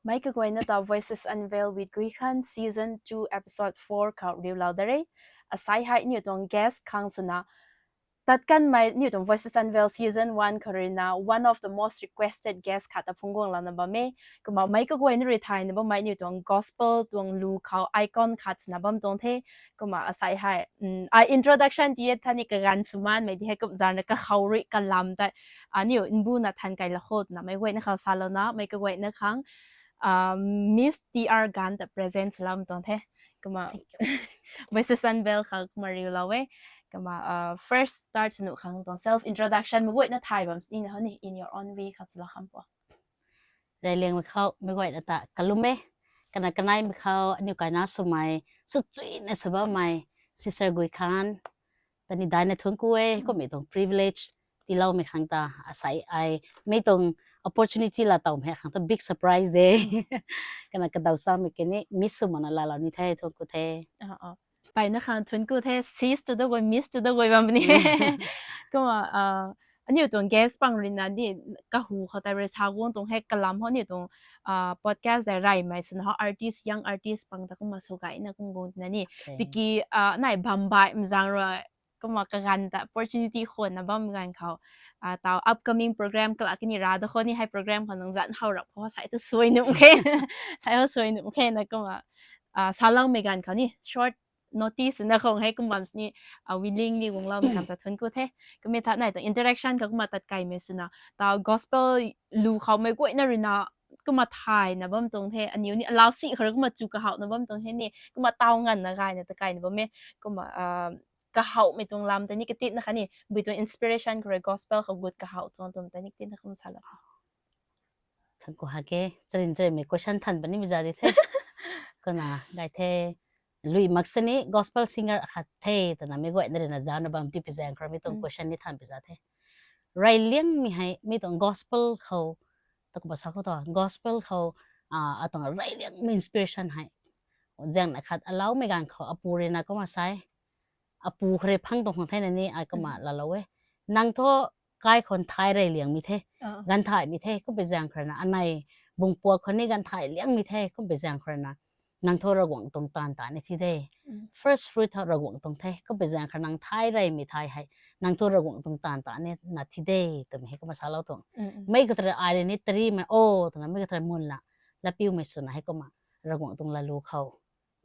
Mike Gwainata Voices Unveiled with Guihan Season 2 Episode 4 Kau Riu Laudare Asai Hai Newton Guest Kangsuna Tatkan my Newton Voices Unveiled Season 1 Karina one of the most requested guests Kata Pungong Lana Bame Kuma Mike Gwain retire Naba my Newton Gospel Tuang Lu Kau Icon Kats Nabam Donte Kuma Asai Hai introduction Diet Tani Kagan Suman Maybe Hekup Zarna Kauri Kalam that Anu Inbuna Tankai Lahot Na May Wait Nakau Salona Make a Wait Nakang Miss DR Gan the presents lam ton the kuma Voices Unveiled kha kuma riu lawe kuma first start sanu khang ton self introduction mo na thai bam in hani in your own way kha sala kham po Rai leng me khau me goi ta kalume kana kanai me khau anu kana sumai su chui na saba mai sister goi khan tani dai na thun ku e ko me tong privilege ti lau me khang ta asai ai me tong opportunity la taw me khang ta big surprise de kana ka daw sa me kene miss mana la la ni thai thon ku the pai na khang thun ku the sis to the way miss to the way bam ni kuma anyu tong guest pang rin na di ka hu kha ta re sa won tong he kalam ho ni tong podcast da rai mai sun ha artist young artist pang ta kuma so kai na kung gon na ni tiki nai bambai mjang ra kuma ka gan ta opportunity khon na bam gan khau taw upcoming program kala kini ra da khoni hai program khon nang zan hau rak pho sai ta soi nu ke sai ho soi nu ke na kuma salang me gan khau ni short notice na khong hai kumam ni willingly wong lam kam ta thun ku the kumi tha nai ta interaction ka kuma tat kai me suna taw gospel lu khau me ko na rina kuma thai na bam tong the aniu ni allow si khar kuma chu ka hau na bam tong he ni kuma taw ngan na gai na ta kai na bam me kuma ka hau me tong lam ta ni ka tit na khani bitong inspiration kre gospel kha good ka hau tong tom ta ni tin na kum sala thang ko ha ke chrin chre me question than bani mi ja de the kana gai the lui maksani gospel singer kha the ta na me goi na jana bam ti pizang kra me tong question ni than pisa the rai liang mi hai me tong gospel kho ta ko sa ko to gospel kho atong rai liang me inspiration hai jang na khat allow me gan kho apure na ko ma sai apu khre phang tong thai na ni ai ka ma la lawe nang tho kai khon thai rai liang mi the gan thai mi the ko be jang khra na anai bung po khoni gan thai liang mi the ko be jang khra na nang tho ra gwang tong tan ta ni thi de first fruit tho ra gwang tong the ko be jang khra nang thai rai mi thai hai nang tho ra gwang tong tan ta ne na thi de to me ko ma sa lo tong mai ko tra ai ni tri me o to na me ko tra mun la piu me su na hai ko ma ra gwang tong la lu khau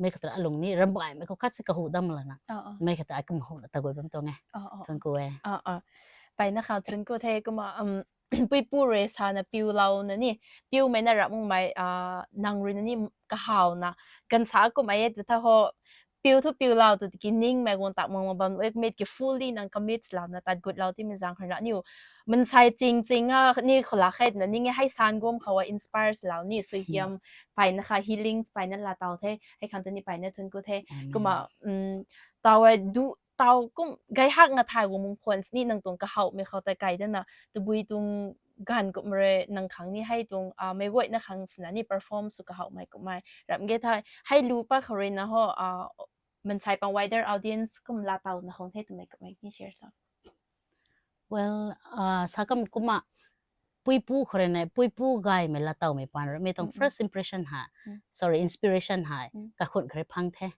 me ko tra alung ni ram bai me ko khat se ka hu dam la na me ko ta ka ma hu ta goi bam tong e thon ko e ไปนะคะทุนก็เทก็มาปุยปูเรสานะปิวเรานะนี่ปิวไม่น่ารักมึงไม่นางรินนี่ก็หาวนะกันสาก็ไม่จะถ้าเขาปิวทุกปิวเราตัวกินนิ่งไม่กวนตักมึงมาบันเอ็กเมดกี่ fully นัง commit แล้วนะตัดกุดเราที่มันจังขนาดนี้มันใช่จริงๆนี่คนละแค่นั้นนี่ไงให้ซานก้มเขาว่า inspire เรานี่สุเฮียมไปนะคะ healing ไปนั่นละเตาเทให้คำตัวนี้ไปนั่นทุนก็เทก็มาเตาดูตาวก็ไกฮักงาทายว่ามงคลนี่นังตรงกะเฮาไม่เข้าแต่ไกนั่นน่ะตะบุยตรงกันก็มเรนังครั้งนี้ให้ตรงไม่ไหวนะครั้งสนะนี่ perform สุกะเฮาไม่ก็ไม่รับเกทายให้รู้ป่ะเขาเรนนะฮะมันใช้ปัง wider audience ก็มลาเตานะของเทศไม่ก็ไม่นี่ share ซะ well sakam kuma pui pu khore na pui pu gai me la taw me pan me tong first impression ha sorry inspiration ha ka khon khre phang the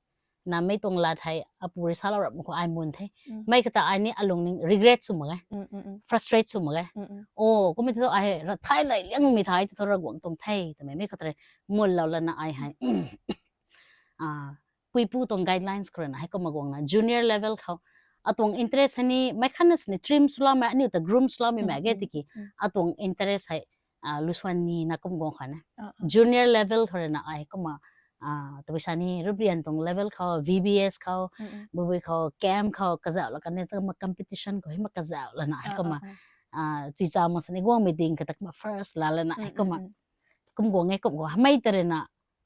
na me tong la thai apuri sala rap ko ai mun the mai ka ta ai ni along ning regret su ma frustrate su ma o ko me to ai thai lai liang mi thai to ra gwang tong thai ta me ka tre mul law la na ai hai pui pu tong guidelines kre na hai ko ma gwang na junior level khaw atong interest hani mai khanas ni trim sula ma ni ta groom sula mi ma ge tiki atong interest hai luswan ni na kom gong khana junior level thore na ai ko ma to bisani rubrian tong level khaw VBS khaw bubi khaw camp khaw kaza la kan ne ma competition ko hima kaza la na ai ko ma chi cha ma sani gong mi ding ka tak ma first la la na ai ko ma kom gong nge kom go mai tare na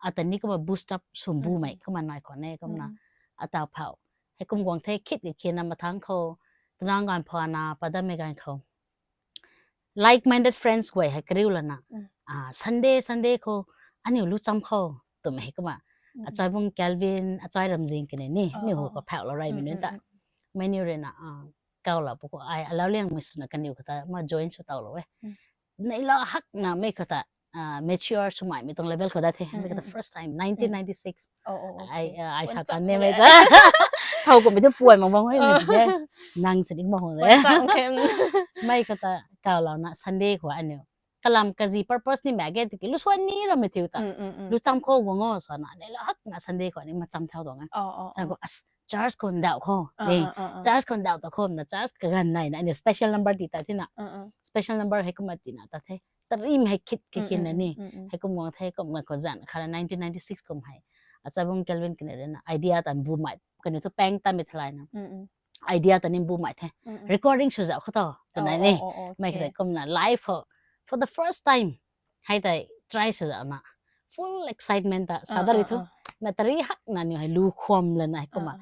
atani ko ma boost up sumbu mai ko ma nai ko ne kom na ata phauให้กุมกวางเทคิดอีกทีนำมาทั้งเขาตรางการพอนาปะดามกันเขา like minded friends ไว้ให้กริ้วละนะSunday เขาอันนี้รู้จำเขาตัวไม่ก็มาอาจารย์วงแกลวินอาจารย์รำจิงกันนี่หัวก็แผ่วละไรไม่รู้แต่ไม่นี่เลยนะเก่าละพวกไอ้แล้วเลี้ยงมิสนะกันอยู่ก็แต่มา join สุดเต่าเลยในละฮักนะไม่ก็แต่ mature สมัยมีตรง level เขาได้เท่ไม่ก็ the first time 1996 ไอชากันเนี่ยไม่จ้ะเท่ากับไม่ต้องป่วยมองให้เลยเนี่ยนั่งสนิทมองเลยไม่ก็ตะกาวเรานะ Sunday หัวอันเนี้ยกลำกะจี purpose นี่แม่แกติกิรู้ส่วนนี้เราไม่ถือตารู้จำโคงงสอนเนี่ยแล้วฮักงะ Sunday หัวนี่มาจำเท่าตรงนั้นจังก็Charles คนดาวโคนี่ Charles คนดาวตะโคนะ Charles กันไหนนะอันนี้ special number ติตาที่น่ะ special number ให้ก็มาจีน่ะตาเท่ตรีมให้คิดกินนะนี่ให้ก็มองเท่ก็มองก็จันค่ะ1996ก็ให้อาจารย์บงเกลวินกันเลยนะไอเดียตันบูมใหม่กันอยู่ที่แป้งตันไม่ทลายนะไอเดียตันนี่บูมใหม่เท่ recording ชุดจะเขาต่อตัวไหนนี่ไม่เคยก็มา live for the first time ให้ได้ try ชุดจะนะ full excitement ตาสาดเลยทุกมาตรีหักนั่นอยู่ให้รู้ความเลยนะก็มา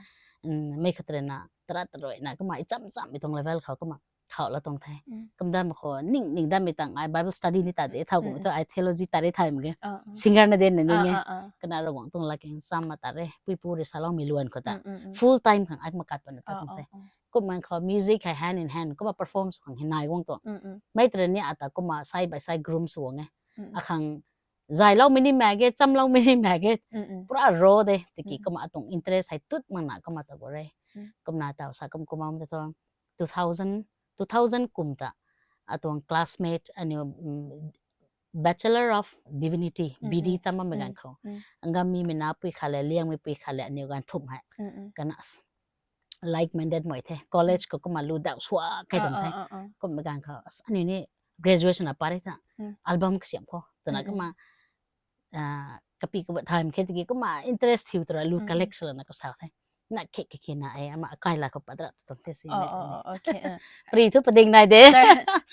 ไม่เคยนะตระตระนะก็มาจำไปตรง level เขาก็มาเขาแล้วตรงไทยก็ได้มาขอนิ่งได้ไม่ต่างไอ้ Bible study นี่ตัดเท่ากับตัวไอ้ theology ตัดได้ไทยเหมือนกัน singer นั่นเด่นนี่ไงก็น่าระวังตรงละกันซ้ำมาตัดเลยปุยๆสาลองมีล้วนเขาจ้ะ full time ของไอ้มากัดปนตรงไทยก็มันขอ music ให้ hand in hand ก็มา perform ของให้นายวงตัวไม่ตระเนี่ยอาจจะก็มา side by side groom สวงไงอ่ะครั้งใจเราไม่ได้แมกเก็ตจำเราไม่ได้แมกเก็ตเพราะรอเด้ตะกี้ก็มาตรง interest ให้ตุ๊ดมันน่ะก็มาตะกเลยก็น่าเต่าสักก็มาตะ2000 กุมตะตัว classmate อันนี้ Bachelor of Divinity BD จำมาเหมือนกันเขาอันก็มีมีนาปุยขาเลเลี้ยงมีปุยขาเลอันนี้กันทุ่มให้กันนะ like minded หมดเท่ college ก็มารู้ดาวชัวร์แค่ตรงเท่ก็เหมือนกันเขาอันนี้ graduation อะปาริตะอัลบั้มก็เสียงพอตอนนั้นก็มากะปีก็แบบ time แค่ตะกี้ก็มา interest ที่ตัวรู้ collection นะก็สาวเท่น่ะเคนะไอ้อามาใกล้ละก็ปัดตรงเท่สิโอเคปรีทุประเด็นไหนเด้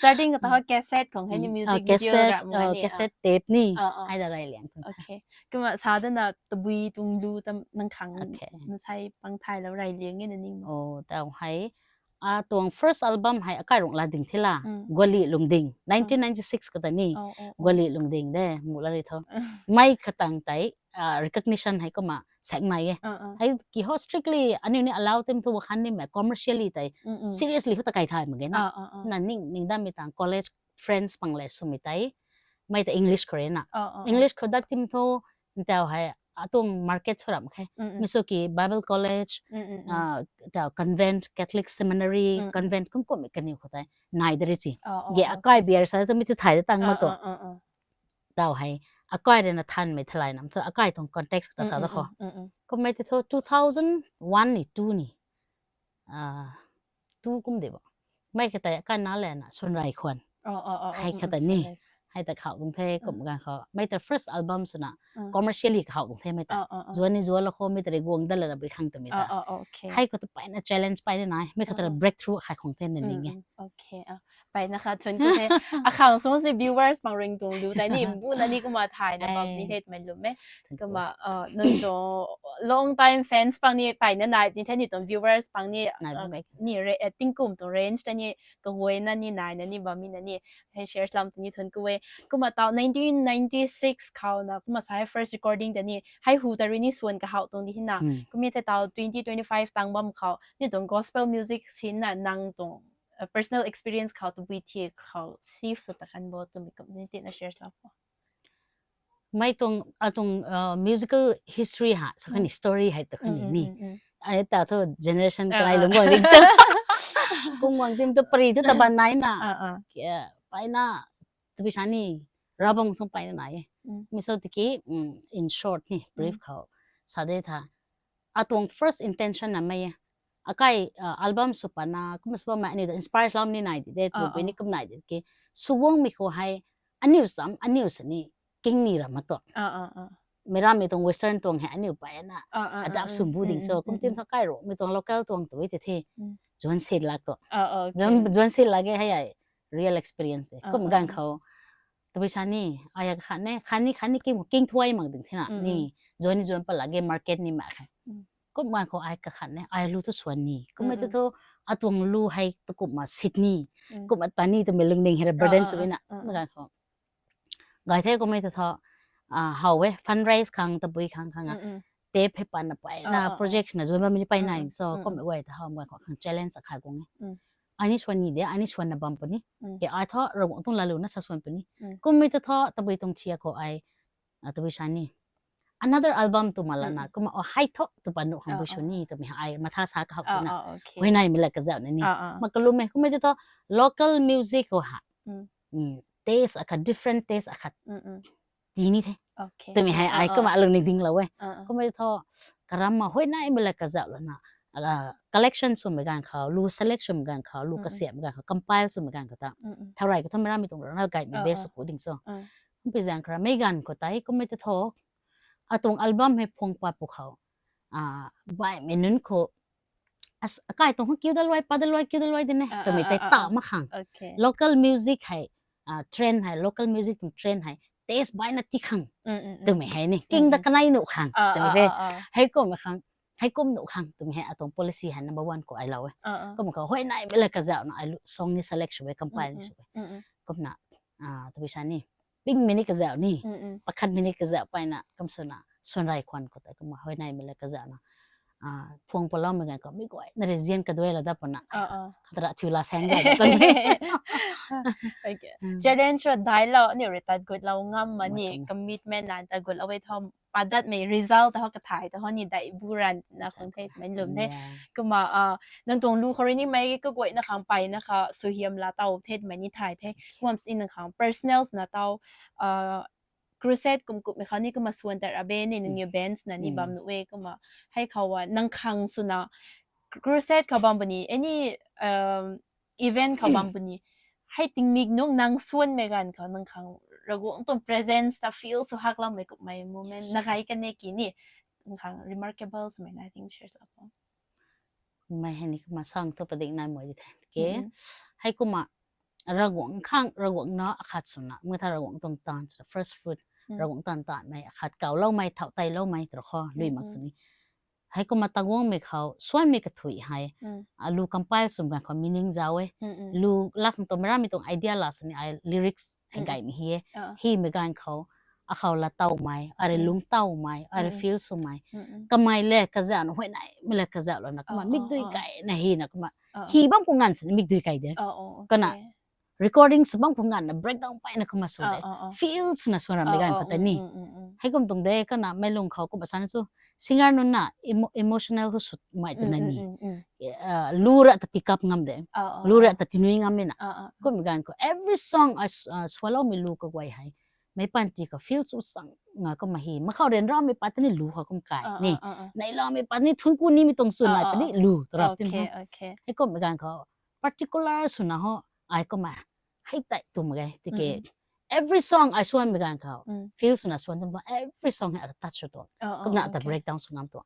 starting กับตัวแกสเซ็ตของให้ music video ระมันนี่แกสเซ็ตเทปนี่ไอ้อะไรเลี้ยงโอเคก็มาซาดน่ะตะบุยตุงดูตะนังขังมันใช้ปังไทยแล้วไรเลี้ยงเนี่ยนี่โอ้แต่ให้ตัว first album ให้อากาศลงลาดิ่งที่ละกวลีลงดิ่ง1996ก็ตอนนี้กวลีลงดิ่งเด้มูลอะไรเท่าไม่ขตังใจrecognition ให้ก็มาแสงใหม่ให้กี่ strictly อันนี้ allow them to คันนี่แม่ commercially แต่ seriously เขาตะไกลไทยเหมือนกันนะนั่นนิ่งได้ไม่ต่าง college friends ปังเลยสุมิไตไม่แต่ English ก็เรียนนะ English เขาดัดทิมโตแต่ให้ตัว market ชอบมั้ยมิสุกี้ Bible College แต่ convent Catholic Seminary convent ก็ไม่กันนี่เขาแต่นายเดริจิเย่อากายเบียร์ซะจะไม่จะถ่ายได้ตั้งมาตัวแต่ให้อากายเรนทันไม่ทลายน้ำเธออากายตรง context แต่สาวตะขอก็ไม่ได้โทษ2001นี่2นี่2กุมเดี๋ยวไม่ก็แต่กันนั่นแหละนะส่วนไรควรให้ก็แต่นี่ให้แต่เขาตรงเทก็เหมือนกันเขาไม่แต่ first album สนะ commercially เขาตรงเทไม่แต่จวนนี่จวนแล้วเขาไม่แต่ได้กวงได้เลยนะไปข้างตัวไม่แต่ให้ก็จะไปนะ challenge ไปได้ไหนไม่ก็จะ breakthrough ขายของเทนนั่นเองไงโอเคไปนะคะชวนกูเทอ่ะข่าวสมมุติ viewers บางเริงตรงดูแต่นี่พูดอันนี้ก็มาถ่ายนะแบบนี้เฮ็ดมันรู้มั้ยก็มานั่นตัว long time fans บางนี่ไปนั่นได้นี่แท้นี่ตัว viewers บางนี่นี่ rating กลุ่มตัว range แต่นี่ก็เว้นั่นนี่นายนั่นนี่บ่มีนั่นนี่ให้ share ลำตัวนี้ทนกูเว้ก็มาตอน1996เขานะก็มาใช้ first recording แต่นี่ให้ฮูแต่นี่ส่วนก็เฮาตรงนี้นะก็มีแต่ตอน2025ตังบ่เขานี่ตรง gospel music scene น่ะนั่งตรงpersonal experience เขาตัว BT เขาซีฟสุดตะกันบ่ตัวมีกับนี่ตินะ share แล้วไม่ตรงmusical history ฮะสักนี่ story ให้ตัวนี่อันนี้แต่ตัว generation ไกลลงกว่าจริงจังกูมองติมตัวปรีตัวตะบันไหนน่ะไปน่ะตัวพิชานี่เราบังต้องไปไหนมิสุตกี้in short นี่ brief เขาสาเดธาตรง first intention น่ะไม่อากายอัลบั้มสุปนาก็มันสุปมาอันนี้ inspire เรานี่ไหนเด็ดตัวเป็นนี่ก็ไหนเด็ดกี่สุวงมีเขาให้อันนี้ซ้ำอันนี้สินี่กิ่งนี่ละมาตัวไม่รามีตรง western ตรงให้อันนี้ไปนะ adapt สมบูรณ์ดิ่งโซ่ก็มีทั้งใกล้รู้มีตรง local ตรงตัวไว้ที่จวนเสร็จละตัวจวนเสร็จละก็ให้ real experience ก็เหมือนกันเขาตัวพิชานี่อายขันเนี่ยขันนี่กิ่งถ้วยมั่งดิ่งที่น่ะนี่จวนไปละก็ market นี่มาค่ะก็มาเขาไอ้กับขันเนี่ยไอ้รู้ตัวส่วนนี้ก็ไม่ตัวตัวรู้ให้ตัวกลุ่มมาซิดนีย์กลุ่มอัตตานี่ตัวเมลุงเด้งให้บร์เดนสุวินะเหมือนกันเขาไงเท่ก็ไม่ตัวเฮาเว้ fundraise ครั้งตะบุยครั้งเทปให้ปันไปนะ project นะจวนมันไม่ไปไหน so ก็ไม่ไหวแต่เฮาเหมือนกับครั้ง challenge สักครั้งกูไง อันนี้ชวนนี่เดียอันนี้ชวนนะบัมปนี่เกไอท่อระวังต้องลาลูน่าสัสวนปนี่ก็ไม่ต้องท่อตะบีตรงเชียร์ก็ไอตะบีชันนี่ another album ตัวมาแล้วนะก็มาให้ท่อตัวปนุของบุชนี่ตัวมีไอมาท่าสากับเขานะเฮ้ยนายมีอะไรกันเจ้านี่มันก็รู้ไหมก็ไม่ต้องท่อ local music ก็หาtaste อะค่ะ different taste อะค่ะจีนี่เท่ตัวมีไอก็มาเรื่องนี้ดิ้งแล้วเว้ยก็ไม่ต้องท่อกระมังเฮ้ยนายมีอะไรกันเจ้าแล้วนะcollection ส่วนเหมือนกันเขาลู selection เหมือนกันเขาลูกเกษตรเหมือนกันเขา compile ส่วนเหมือนกันก็ตามเท่าไรก็ทำไม่ได้ไม่ตรงเราไก่มีเบสกูดิ้งโซ่ไม่เป็นอย่างครับไม่กันก็ตายก็ไม่จะทอกตรงอัลบั้มให้พงปาพวกเขาใบไม่นุ่นเขาไก่ตรงเขาคิวดลอยปาดลอยคิวดลอยดิเนี่ยตัวไม่ได้ต่อมาขัง local music ให้trend ให้ local music ตรง trend ให้ taste ใบนัดที่ขังตัวไม่ให้เนี่ยกิ่งตะกันไหนหนูขังตัวไม่ให้ก็ไม่ขังให้ก้มหนูขังตัวมีให้ตรง policy หัน number one ก็ไอเราก็มันก็เฮ้ยนายไม่เลยกระเจ้านะไอซองนี่ selection ไว้ compile นี่ช่วยก็น่ะตัวพี่ชันนี่ปิ้งมินิกระเจ้านี่ประคันมินิกระเจ้าไปน่ะกำสนะส่วนไรควันก็แต่ก็มาเฮ้ยนายไม่เลยกระเจ้านะพวงปลอมเหมือนกันก็ไม่ก่อยนั่นเรียนกันด้วยแล้วได้ปะนะขนาดที่เราแซงใจตอนนี้ challenge ได้แล้วเนี่ยเราตัดกดเราง่ำมันนี่ commitment นั้นตัดกดเอาไว้ทำปัดดัดไม่ result แต่เขาก็ถ่ายแต่เขานี่ได้บุรันนะคนไทยไม่ลืมเท่ก็มานั่นตรงลูกเขาเรนี่ไม่ก็กวยนะคะไปนะคะสุเฮียมลาเตาเทศไม่นี่ถ่ายเท่ความสิ่งนะคะ personals นะเตาครูเซตกลุ่มเขานี่ก็มาส่วนแต่ละเบนนี่หนึ่งเบนส์นะนี่บำนุเวก็มาให้เขาว่านั่งคังสุนะครูเซตเขาบำบุนี่ไอ้นี่event เขาบำบุนี่ให้ติงมิกนุ่งนั่งส่วนเมกันเขานั่งคังเราก็ต้อง presence แต่ feel สุฮักเราไม่ก็ไม่ moment นักไอ้กันเนี่ยกี่นี่นั่งคัง remarkable สมัยนั้น I think share แล้วก็ไม่ให้นี่ก็มาสร้างตัวประเด็นนายหมวยดิแทนเก๋ให้กูมาระวังข้างระวังเนาะขัดสุนะเมื่อถ้าระวังตรงตอน first food ระวังตอนไม่ขัดเก่าเล่าไม่เท่าไตเล่าไม่ตรอข้อลุยมักสนี่ให้ก็มาตั้งวงไม่เขาส่วนไม่กระถุยให้ลูกคำพายสมกันเขา meaning จ้าเว้ลูกลักตัวไม่ได้มีตรงไอเดียล่ะสิไอ lyrics ให้ไก่มีเฮียฮีไม่กันเขาละเต้าไหมอะไรลุงเต้าไหมอะไร feel สมัยก็ไม่เล่กระเจ้าหนูหัวไหนไม่เล่กระเจ้าแล้วนะก็มามิกด้วยไก่นะฮีนะก็มาฮีบ้างพงงานสิมิกด้วยไก่เด้อก็น่ะrecording สบังพงงานนะ breakdown ไปนะก็มาส่วนเด้ feels นะส่วนอะไรกันก็แต่นี่ให้ก็ตรงเด้ก็น่ะไม่ลงเขาก็ภาษาเนี่ยสู้singer nun na emotional ko sut mai tanani lura tatikap ngam de lura tatinui ngam na ko migan ko every song I swallow mi lu ko gwai hai mai panti ko feel so sang nga ko mahi ma khaw ren ra mi patani lu ko kum kai ni nai la mi patni thun ku ni mi tong sun nai pani lu trap tin ho he ko migan ko particular suna ho ai ko ma hai tai tu ma gai ti ke every song I swan migan ka feel suna swan tum every song at touch to ko na ta breakdown sungam to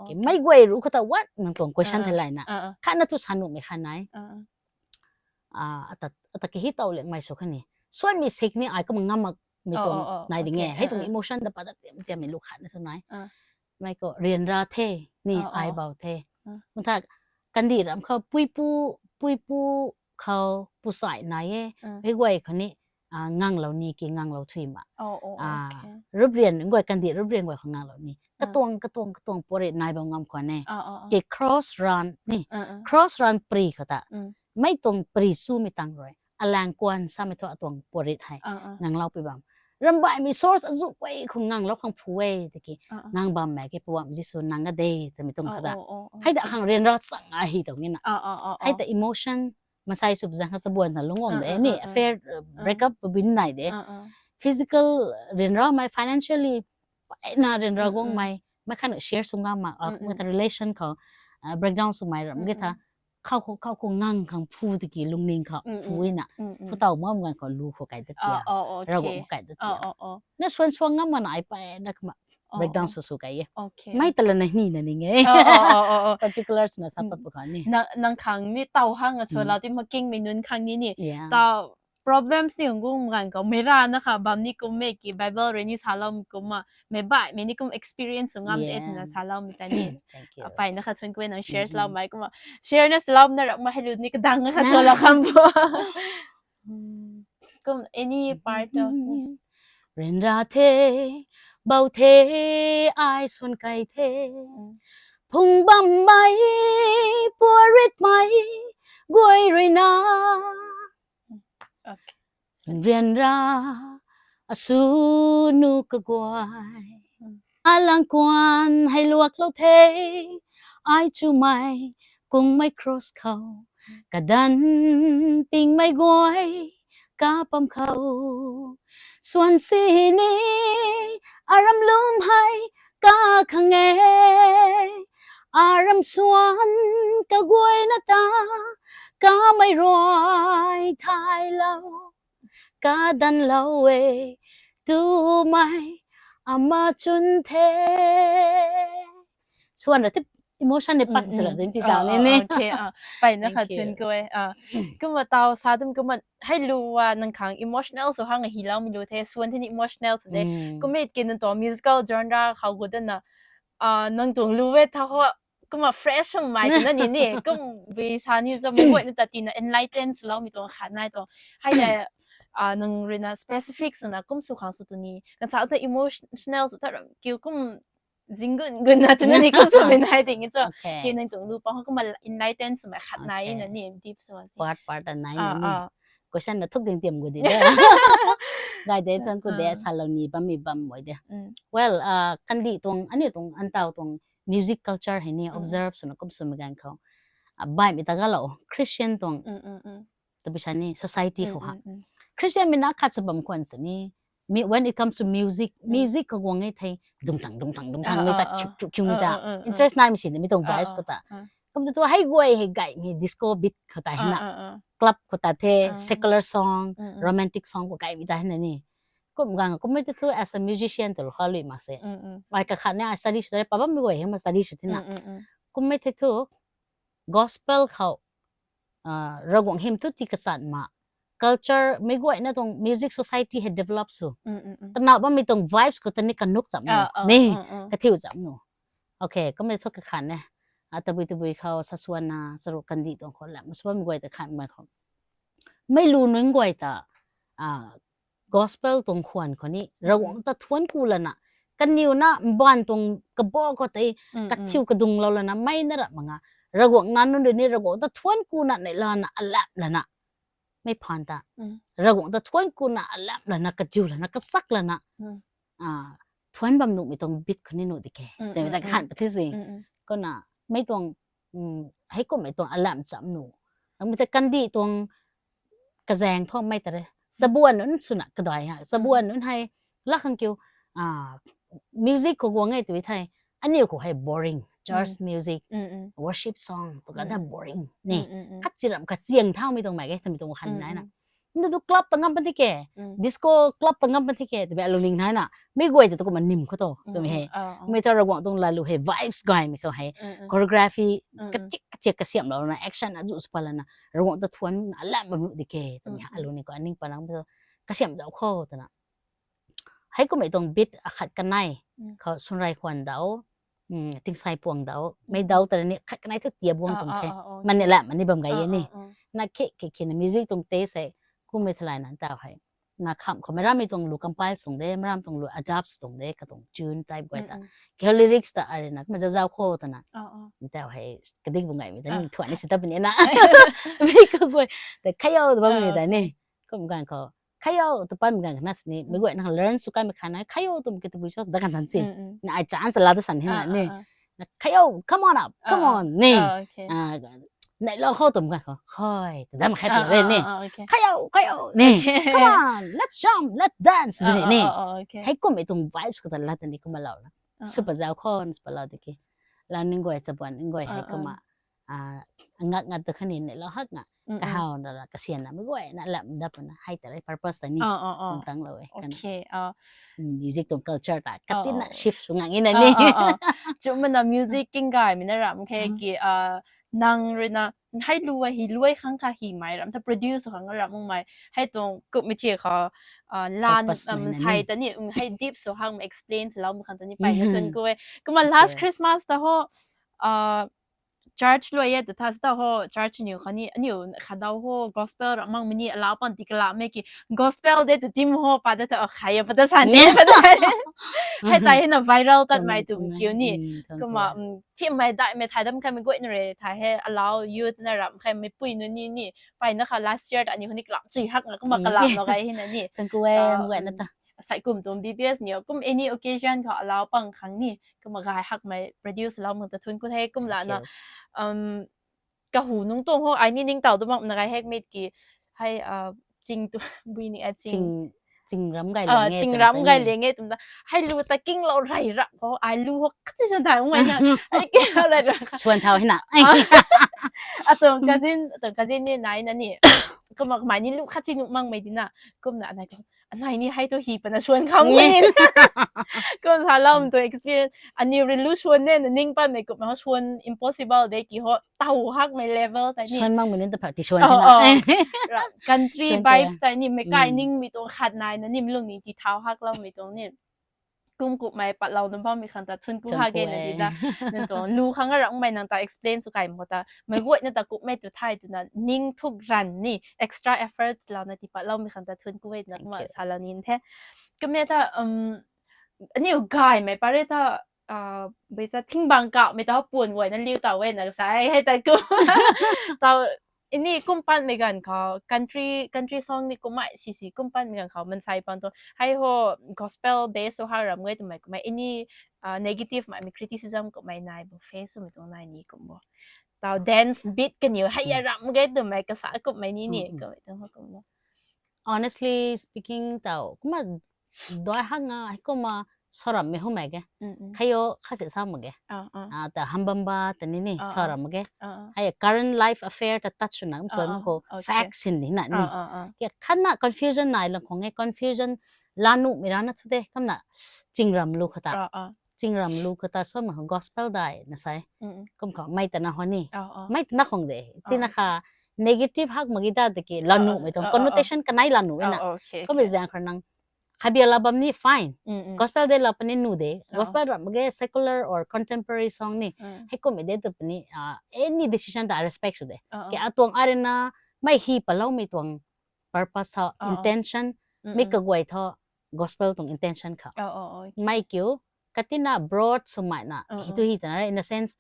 ke mai gwai ru ko ta what nang tong question thalai na khana tu sanu me khanai ata ke hitaw le mai so khani swan mi sik ni ai ko ngam mi tong nai ding hai tong emotion da pa da tem mi lu khan na thunai mai ko rian ra the ni ai bau the mun tha kan di ram kha pui pu kha pu sai nai ye mai gwai khani ngangเรานี่กี่นางเราถุยมารูปเรียนงวยกันดีรูปเรียนงวยของนางเรานี่กระตวงปวดนายบางงามกว่าแน่กี่ cross run นี่ cross run ปรีเขาตาไม่ตรงปรีสู้ไม่ตังรอยอลังกวนซ้ำไม่ตัวตวงปวดให้นางเราไปบ้างรำบายมี source จุกไว้ของนางเราของผู้เว้ตะกี้นางบ้าแม่กี่ปวดมิส่วนนางก็เดย์แต่ไม่ตรงเขาตาให้แต่ขังเรียนรัดสังไอตรงนี้นะให้แต่ emotionมาใส่สุบจังขบวนสันลุงอมเด้นี่ affair breakup บินไหนเด้ physical เรียนรู้ไหม financially ไปน่ะเรียนรู้กงไหมไม่ขนาด share สุงามมาเมื่อ relation เขา breakdown สุงไหมเราไม่ได้เขาคงงั่งขังพูดตะกี้ลุงนิงเขาพูดน่ะผู้เต่าเมื่อวันเขารู้เขาไก่ตะเกียเราก็ไก่ตะเกียเนี่ยส่วนงามมันไอไปนักมาbreakdown สุไก่ไม่แต่ละนี่นะนี่ไง particulars นะสับปะปะคันนี่นังคังนี่เต่าห้างอ่ะส่วนเราที่มาเก่งเมนูคังนี้นี่เต่า problems นี่ของกูเหมือนกันก็ไม่ร้านนะคะบางนี่กูไม่กี่ Bible เรียนนี่สาลามกูมาไม่บ่ายไม่นี่กู experience งามเอ็ดนะสาลามแต่นี่ไปนะคะชวนกูนัง share สาลามไหมกูมา share นะสาลามนะเรามาให้รู้นี่ก็ดังนะคะส่วนเราคำพูดก็ any part of เรียนราเทเบาเทไอส่วนไก่เทพุงบำไหมปัวริดไหม guai rồi na okay rian ra asu nu ka guai alang quan hay luộc lâu thế ai chu mai cùng mai cross khâu cả đan ping mai guai cả pam khâu xuân si ni aram lum hai cả khang nghe aram xuân cả guai na ta cả mai roi thai lâu cả đan lâu ê tu mai ama chun the ส่วนที่ emotion ในปัจจุบันจริงๆนี่โอเคไปนะคะชวนกูก็มาเตาซาดุมก็มาให้รู้ว่านังขัง emotional สุดห้างฮีเราไม่รู้เทส่วนที่ emotional สุดเลยก็ไม่กินตัว musical genre เขาก็ได้นะนังตัวรู้เว้ยถ้าเขาก็มา fresh ใหม่ตัวนั้นนี่ก็วิชานี้จะไม่ไหวนี่แต่จีน enlighten สุดแล้วมีตัวขัดในตัวให้แต่นังเรียน specific สุดนะก็สุขังสุดตัวนี้กันสาวตัว emotional สุดถ้าเกี่ยวกับจริงกุนนะตัวนี้ก็สุดไม่ได้จริงๆจ้ะที่นังตัวรู้เพราะเขาก็มา enlighten สุดมาขัดในนั่นนี่ deep สุดpart อันไหนนี่ก็ฉันน่ะทุกเต็มกูดีเด้อได้เด้ทั้งกูเด้สาลนีบะมีบะมวยเด้ well กันดีตรงอันนี้ตรงอันเต่าตรง music culture ให้นี่ observe สุดนะก็สุดเหมือนกันเขาบ่ายมีตะกะเรา Christian ตรงแต่ไม่ใช่นี่ society เขาฮะ Christian มีนักขัดสบัมควันสินี่ when it comes to music ก็วงไงไทยดุงทังมีตาชุกมีตา interest น่ามีสิมีตรง vibes ก็ตาก็มีตัวให้กวยให้ไก่มี disco beat ก็ตาเห็นนะ club ก็ตาเท secular song romantic song ก็ไก่มีตาเห็นนี่ก็มึงก็ไม่ตัว as a musician ตัวเขาเลยมาเสียไปกับขันเนี่ย study สุดเลยป้าบ้ามีกวยให้มา study สุดที่น่ะก็ไม่ตัว gospel เขาระหว่างเฮมทุกที่กษัตริย์มา culture ไม่กวยนะตรง music society ให้ develop สูแต่น่าว่ามีตรง vibes ก็ตอนนี้กันนุกจับนี่กระถิ่วจับหนูโอเคก็ไม่ทุกขันเนี่ยตะบุยเขาสัสวนาสรุปกันดีตรงคนแหละมันสว่ามีกวยแต่ขันมาเขาไม่รู้นึงกวยแต่gospel ตรงขวัญคนนี้ระหว่างแต่ทวนกูแล้วนะกันนิวนะบ้านตรงกระบอกก็แต่กระถิ่วกระดุงเราแล้วนะไม่น่ารักมั้งระหว่างนั้นนู่นนี่ระหว่างแต่ทวนกูน่ะในลานน่ะอัลลับแล้วนะไม่ผ่านตาระหว่างแต่ทวนกูน่ะอัลลับแล้วนะกระจิวแล้วนะกระซักแล้วนะทวนบำนุไม่ต้องบิดคนนี้หนูดิแกแต่ไม่ต้องขันไปที่สิก็น่ะไม่ต้องให้ก็ไม่ต้องอัลลับจับหนูแล้วมันจะกันดีตรงกระแซงท่อไม่แต่เลยสบวนนั้นสุนัขกระดอยฮะสบวนนั้นให้ลักขังเกี่ยวmusic ของวงไงตัวไทยอันนี้ก็ให้ boring church music worship song ตัวก็ได้ boring นี่คัดจิรำคัดเสียงเท่าไม่ตรงไหนแกทำไม่ตรงขันไหนน่ะนี่ตัว club ตั้งกันเป็นที่แก disco club ตั้งกันเป็นที่แกแต่แบบอารมณ์ไหนน่ะไม่กวยแต่ตัวก็มันนิ่มเขาตัวไม่ให้ไม่ต้องระวังตรงลาลูให้ vibes ก่อนไม่เขาให้ choreography กระจิกกระเจียกกระเสียมเรานะ action อ่ะจุดสปาร์นะระวังตัวทวนอะไรแบบนู้นดิแกตัวไม่อารมณ์นี่ก็อันนี้ปะนังไม่ต้องกระเสียมเจ้าข้อตัวน่ะให้ก็ไม่ต้องบิดขัดกันในเขาสุนไรควันเดาทิ้งใส่พวงเดาไม่เดาแต่เนี่ยขัดกันในทุกเตียบวงตรงแค่มันนี่แหละมันนี่บำไงนี่นักเข่มิวสิกตรงเตะใส่กูไม่ทลายนั้นเดาให้นักคำเขาไม่ร่ำไม่ตรงลูกคำพายส่งเด้ไม่ร่ำตรงลูกอัดดับส่งเด้ก็ตรงจูนไทป์ไว้แต่เขาลิริกส์แต่อะไรนะมันจะเจ้าโคตรนะเดาให้กระดิ่งบำไงไม่แต่นี่ถั่วนี่สุดท้ายเป็นเนี่ยนะไม่ก็กลัวแต่ขย่าตัวบำไงแต่นี่ก็เหมือนกันเขาkayo to pa mga nas ni migo na learn suka me kana kayo to kita bujo da kan tansi na ai chance la da san hina ni kayo come on ni nai lo ho to mga ko khoi da ma khai pe ni kayo ni come on let's jump let's dance ni hai ko me tung vibes ko ta la ta ni ko ma law na super zao khon super law de ki la ning goi sa bon ning goi hai ko ma ngak ta khani ni lo hak nga ka haw na kasian na migo na lam da pa na hai ta purpose ni tang lo kan okay music to culture ta katin na shift su ngin na ni chu man na music king guy mi na ram ke ki nang rena hai luwa hi luai khang ka hi mai ram ta produce khang ram mong mai hai tong kup mi che kha lan sai ta ni hai deep so hang explain lo mo khan ta ni pai na tun ko ko ma last christmas ta ho church lo ye ta ta ho church ni khani ani khada ho gospel ramang mini ala pan tikla me ki gospel de tim ho pa da ta khaya pa da san ne pa da ให้ตายให้น่ะ viral ตัดไม่ตุ่มคิวนี่ก็มาที่ไม่ได้ไม่ถ่ายดำใครไม่กดนี่ถ่ายให้ allow youth นะรับใครไม่ปุ้ยนู่นนี่ไปนะคะ last year อันนี้คนนี้กลับจีฮักก็มากลับแล้วไงที่นั่นนี่ทั้งกูเว้ยนะตาใส่กลุ่มตัว BBS เนี่ยกลุ่ม any occasion เขา allow ปังครั้งนี้ก็มากายฮักไม่ produce แล้วมึงแต่ทุนกูให้กลุ่มละเนาะกะหูนุ่งตรงห้องไอ้นี่นิ่งเต่าตัวมันอะไรให้ไม่กี่ให้จริงตัววีนี่จริงรำไก่จริงรำไก่เลี้ยงไงตุ้มตาให้รู้ตะกิ้งเราไรระเพราะไอ้รู้ว่าก็จะชวนถ่ายของมันนะไอ้แกอะไรระชวนเท้าให้หนักตัวกาซินนี่ไหนนั่นนี่ก็หมายนี่ลูกคัดจินุมั่งไม่ดีน่ะก็น่ะอะไรก็อันไหนนี่ให้ตัวฮีปนะชวนเขาไม่ก็ถ้าเราตัว experience อันนี้เรียนรู้ชวนเนี่ยนิ่งปั้นไม่ก็มาชวน impossible ได้กี่หัวเต่าฮักไม่ level แต่นี่ชวนมั่งเหมือนแต่ผักที่ชวน country vibes แต่นี่ไม่ใกล้นิ่งมีตัวขัดนายนะนี่เรื่องนี้ที่เท้าฮักเราไม่ตรงนี่กุมกุไม่ปัดเรานำพ่อมีคันตาทุนกูฮาเกนดีดานั่นตัวรู้ครั้งก็รังไม่นังตา explain สุกายหมดตาไม่กวดนั่นตากุไม่ตัวไทยตัวนั้นนิ่งทุกรันนี่ extra efforts เราในที่ปัดเรามีคันตาทุนกูเวนักมาสารนินแท้ก็ไม่ถ้าอันนี้กายไม่ปะเรถ้าไปจะทิ้งบางเก่าไม่ต้องป่วนไว้นั่นเลี้ยวตาเว้นักสายให้แต่กูตาอันนี้กุมปั้นเหมือนกันเขา country song นี่กุมไม่สิกุมปั้นเหมือนกันเขามันใส่ปันตัวให้โห gospel base so หารำเงยตัวไม่กุมไม่อันนี้negative ไม่ criticism กุมไม่นายบ่ face ไม่ตรงนายนี่กุมบ่ตา dance beat กันอยู่ให้รำเงยตัวไม่ก็สากุมไม่นี่ก็ไม่ต้องกุมบ่ honestly speaking ตากุมมาดอยหังอ่ะให้กุมมาสอบไม่หุ่มแกใครโยข้าศึกษามั้งแกแต่ฮัมบัมบ้าแต่นี่สอบมั้งแกไอ้ current life affair แต่ตัดชุนนะก็ส่วนมันก็ facts นี่นะนี่แกขันน่ะ confusion ไหนล่ะของไอ้ confusion ลานุไม่ร้านนั่นสุดเด้คำน่ะจริงรำลูกเขาตาจริงรำลูกเขาตาส่วนมันของ gospel ได้นะใช่ก็มันไม่แต่นะฮอนี่ไม่แต่นะของเด้ที่นะคะ negative ฮักมักิดาตะกี้ลานุไม่ต้อง connotation กันไหนลานุเองนะก็ไม่ใช่คนนั้นKhabi album ni fine gospel de la pani nu de gospel ram ge secular or contemporary song ni he ko me de to pani any decision that I respect su de ke atong arena mai hi palaw mi tong purpose ha intention me ka gwai tho gospel tong intention kha mai kyo katina broad so mai na hi to hi na in a sense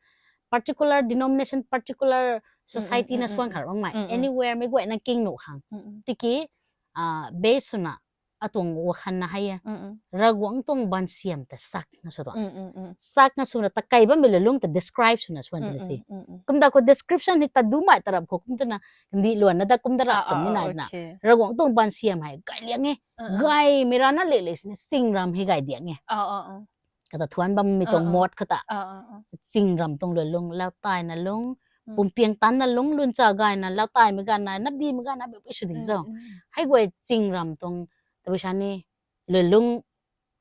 particular denomination particular society na swang khar mai anywhere me gwai na king no khang tiki based na atong wakan na haya ragwang tong bansiam ta sak na so to sak na suna ta kay ba milalung ta describe suna swan ta si kumda ko description ni ta duma tarab ko kumta na hindi luan na da kumda ra tum ni na ragwang tong bansiam hay gai liang e gai mirana leles ni singram hi gai diang e kata thuan bam mi tong mot kata singram tong lelung law tai na lung pumpiang tan na lung lun cha gai na law tai mi gan na napdi mi gan na be isu ding so hay goi singram tongแต่ว่าฉันนี่เลยลุง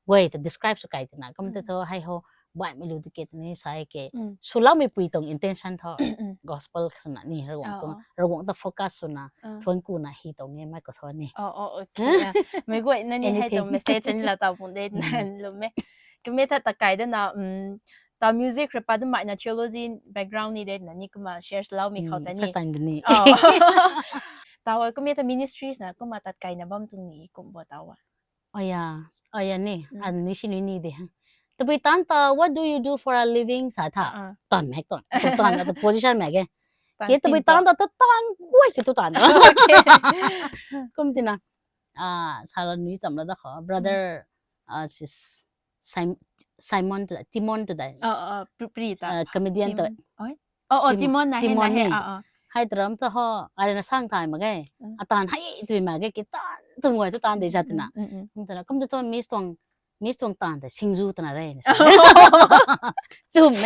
เว้ยแต่ describe สุดกันนะก็มันจะให้เขาบ่ายไม่รู้ที่เกิดนี่ใช่เก๋สุดแล้วไม่ปุยตรง intention ท่อ gospel ขนาดนี้ระหว่างตรงระหว่างต้องโฟกัสสุดนะทวนกูนะฮีตรงนี้ไม่ก็ทวนนี่โอเคไม่กว่านั่นนี่ให้ตรง message นี่ละตาปุ่นเด่นรู้ไหมก็ไม่ถ้าตะไกด์นะตา music ครับปัจจุบันนะ theology background นี่เด่นนะนี่ก็มา share แล้วมีเขาแต่นี่ first time นี่ตาวก็มีแต่ ministries นะก็มาตัดไก่นะบ้ามตรงนี้กุมบ่ตาวอ๋อนี่อันนี้ชินุนี่เด้แต่ไปตันตา what do you do for a living สาธาตอนแม่ก่อนตอนแต่ position แม่แกแต่ไปตันตาตอนว้ยคือตัวตันก็มีนะสารนี้จำแล้วนะคะ brother Simon Timon ตัวใดปรีตาcomedian ตัวTimon นะเห็นให้ตรมตะฮออะไรนะสร้างทายมาแกอาตานให้ตัวมาแกกิตานตัวงวยตัวตานเดจัตนะแต่นะก็มันตัวมิสตวงตานแต่ซิงจูตนะเรนจุ่มไหม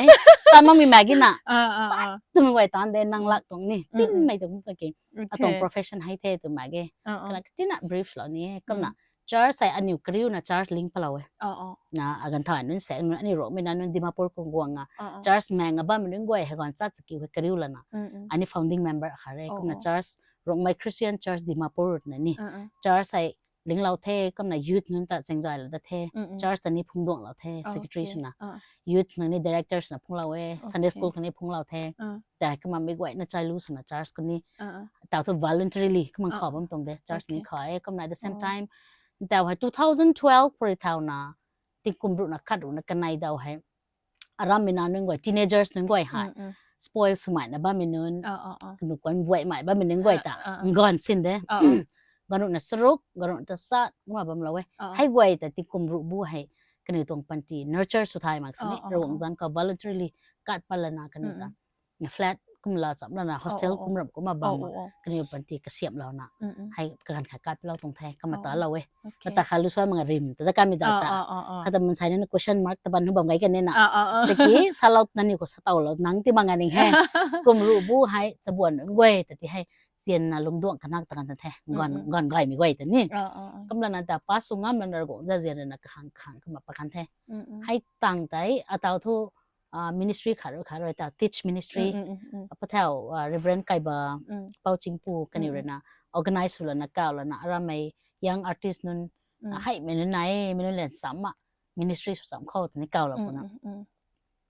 ตานมันมีแมกิน่ะตัวงวยตานเดนังลักตรงนี้ติ้นไม่ตรงตัวเก่งตรง profession ให้เทตัวมาแกก็นะที่น่ะ brief เหล่านี้ก็น่ะcharge ใส่อันนิวคริวนะ charge link พะเราเว้ยนะอากันทานนั่นแสงอันนี้โรไม่นั้นดิมาปูร์กงวงอ่ะ charge แมงอ่ะบ้านมันนึงก้อยให้ก่อนจัดสกิลให้คริวแล้วนะอันนี้ founding member ค่ะเรก็นะ charge โรงไมคริสเตียน charge ดิมาปูร์นั่นนี่ charge ใส่ลิงเราเทก็นะ youth นั่นตัดเซงจอยแล้วเท charge อันนี้พุ่งดวงเราเท secretary นะ youth นั่นนี่ directors นะพุ่งเราเว้ย Sunday school คนนี้พุ่งเราเทแต่ก็มันไม่ก้อยนะใจรู้สนะ charge คนนี้แต่ตัว voluntarily ก็มันขอบ้างตรงเด charge นี่ขอก็นะ at the same timeแต่ว่า2012 ปริทาวนา ติกุมรุนะคัดรุนะกันไนดาวให้อารามมินานึงว่า teenagers นึงว่าหาย spoil สมัยนะบ้ามินุนนุกวนบวยใหม่บ้ามินึงว่าตางอนสินเด้กอนนะสรุกกอนนะสะว่าบำละเว้ยให้ไว้แต่ติกุมรุบูให้กันอยู่ตรงปันตี nurture สุดท้ายมักสินี่ระวังจันก็ voluntarily กัดปลนากันอยู่ตาเนี่ย flat กุมลาสัมลานะ hostel กุมรับกุมมาบังกันอยู่ปันตีก็เสียบเรานะให้กันขากัดเราตรงแท้ก็มาตาเราเว้ยมาตาคาลุสว่ามันริมแต่การมีดาตาถ้าแต่มันใช้นั่น question mark แต่บันหุบไงกันเนี่ยนะตะกี้สาเรานั่นนี่ก็สตาเรานังที่บางงานเองแฮ่กุมรูบูให้จะบวนเว้ยแต่ที่ให้เซียนนะลงดวงกันนักตะกันแท้งอนไกลมีไว้แต่นี่กำลังนั่นแต่ป้าสุงามนั่นเราก็จะเซียนนะขังก็มาประกันแท้ให้ตั้งใจอาตาวทูministry ขาเราแต่ teach ministry ปะแถวreverend ไก่บาเป้าจิงปูกันอยู่เลยนะ organize สุดแล้วนะก้าวแล้วนะเราไม่ young artist นั้นให้เมนูไหนเมนูเล่นซ้ำministry สุดซ้ำเข้าแต่นี่ก้าวแล้วนะ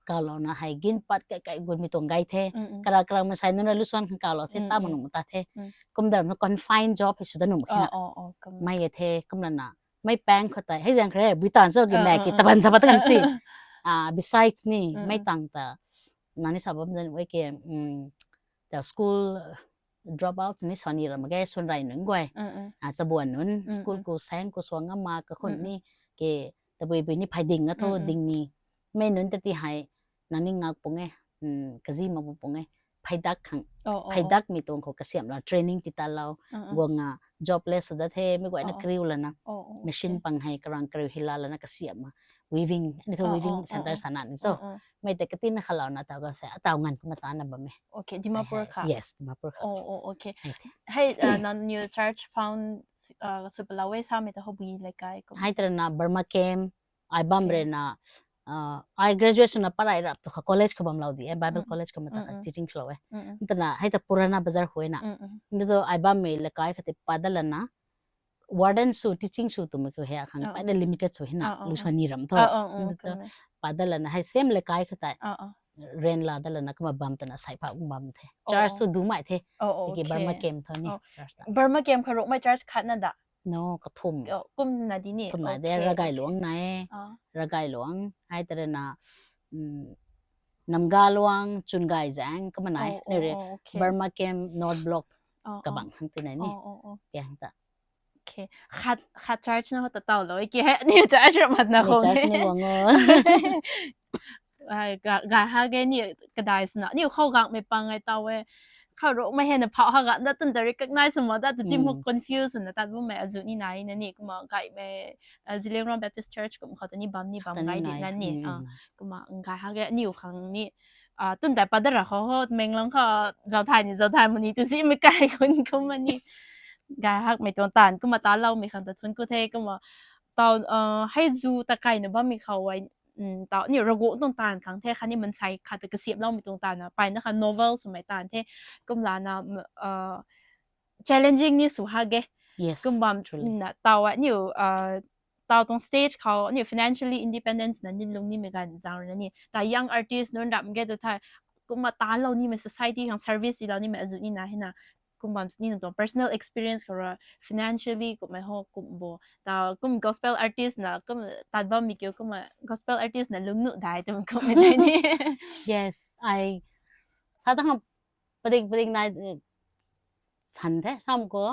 ก้าวแล้วนะให้กินปัดไก่กุนมีตรงไก่เทกระกระมันใส่นั่นเราลุ้นกันก้าวแล้วเทตามันนุ่มตาเทกุมเดิมมัน confine job ให้สุดนุ่มแค่ไม่เทกุมนั่นนะไม่แป้งเขาแต่ให้ยังเคยบิตานโซกินแม่กิตะบันสับกันสิbesides นี่ไม่ต่างแต่นั่นนี่สาบมันไว้เกมแต่ school drop out นี่สอนนี่เราไม่แก่ส่วนไรหนึ่งกว่าสบวนนั้น school กูแสงกูสวงงมากับคนนี่เกแต่บุยนี่พายดิ่งนะโทษดิ่งนี่ไม่นั้นแต่ที่ให้นั่นนี่งักปงไงกะซีมาปงไงพายดักขังพายดักมีตัวเขาเกษียณเรา training ติดตาเรากวงjobless สุดท้ายไม่กว่านักคริวแล้วนะ machine ปังให้กำลังคริวฮิลาแล้วนะเกษียณมาweaving นี่ตัว weaving center สนัน so ไม่แต่กตินเขาเรานะแต่ก็เสียตาวงานก็มาตานะบ่แม่โอเคดิมาปุระค่ะ yes ดิมาปุระโอเคให้นั่น new church found สุบลาเวซ่าไม่แต่ฮอบบี้เลยกายก็ให้ตระนะBurma came I bamre na I graduation na para irap to college ka bam laudi Bible college ka mata teaching flow tana hai ta purana bazar hoina nito I bam me le kai khate padala na warden su teaching su tu me ko he khang pa limited su hina luswani ram tho padala na hai same le kai khata ren la dala na kama bam ta na sai pa bam the church su du mai the ki Burma came tho ni church ta Burma came kha rok mai church khat na da no กระทุ่มกุมนาดีนี่กุมนาเดระไกหลวงไหนระไกหลวงให้ตระนะนำกาหลวงจุนไกแจงก็มาไหนนี่เลย Burma came North Block กระบังทั้งที่ไหนนี่เปียงตะโอเคคัด charge นะตะเต่าเลยกี่ให้ new charge มันนะคง charge นี่ว่างูกะฮะแกนี่กระไดสนะนี่เข้ากังไม่ปังไงเต่าเว้เขารู้ไม่เห็นเพราะเขาก็ได้ตั้งแต่ recognize สมมติแต่ที่มัน confuse นะแต่ว่าแม่อาจุนี่ไหนนี่ก็มาไกแม่ Zillion Baptist Church ก็มาเขาแต่นี่บัมไงดินั่นนี่ก็มาไกเขาแกนี่อยู่ครั้งนี้ตั้งแต่ปัดระเขาเมงลังเขาเจ้าไทยมันนี่ตัวสิไม่ไกคนก็มานี่ไกฮักไม่ตัวตานก็มาตาเราไม่คันแต่ทุนก็เทก็มาตอนให้จูตะไกเนี่ยว่ามีเขาไว้ตอนนี่ระกุตรงตานครั้งเทคันนี้มันใช้คาตะกะเสียบเรามีตรงตานนะไปนะคะ novel สมัยตานเทกุมลานะchallenging นี่สุฮะเกกุมบามนะตาวนี่ตาวตรง stage เขานี่ financially independence นั้นนี่ลงนี่มีการจังนะนี่แต่ young artist นั้นดับเกตแต่กุมมาตานเรานี่มี society ของ service เรานี่มีอาจุนี่นะเห็นนะกุมบามนี่ตัว personal experience ก็ว่า financially กุมไม่ฮอกกุมบ่แต่กุม gospel artist นะกุมตัดบ่มีเกี่ยวกุม gospel artist นะลุงนุได้แต่มันก็ไม่ได้นี่ yes I ซาตังประเด็นนายสันเทซ้ำก็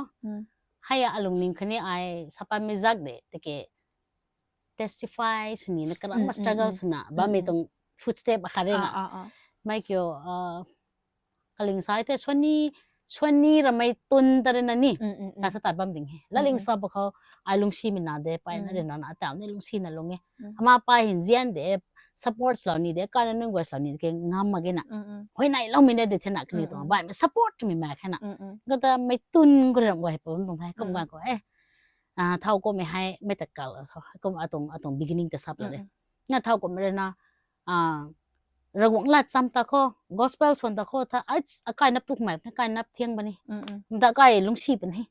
ให้อารมณ์นิ่งคันนี้ I สัปไม่จักเด็ดแต่ testify สุนีนักการมา struggle สุนะบ่มีตรง footstep อะไรนะไม่เกี่ยวกลิงสายแต่ช่วงนี้เราไม่ตุนแต่นั่นนี่แต่สุดท้ายบ่มีเหรอแล้วลิงซับเขาไอ้ลุงชีมินาเดไปนั่นเรื่องนั้นแต่เนี่ยลุงชีนั่นลงเงี้ยมาไปเห็นเจียนเด support เรานี่เดการนั้นก็เรานี่เก่งงามมากเลยนะเฮ้ยไหนเราไม่ได้เด็ดขนาดนี้ตัวบ้าน support มีมากแค่นั้นก็แต่ไม่ตุนก็เรื่องไว้ผมตรงท้ายก็ว่าก็เท่าก็ไม่ให้ไม่ตัดกันก็ตรง beginning จะซับเลยงั้นเท่าก็ไม่ได้นะระวังลัดซ้ำตาข้อ gospel ส่วนตาข้อถ้าอาการนับทุกหมายอาการนับเที่ยงบันนี่ตาใกล้ลุงชีบันนี่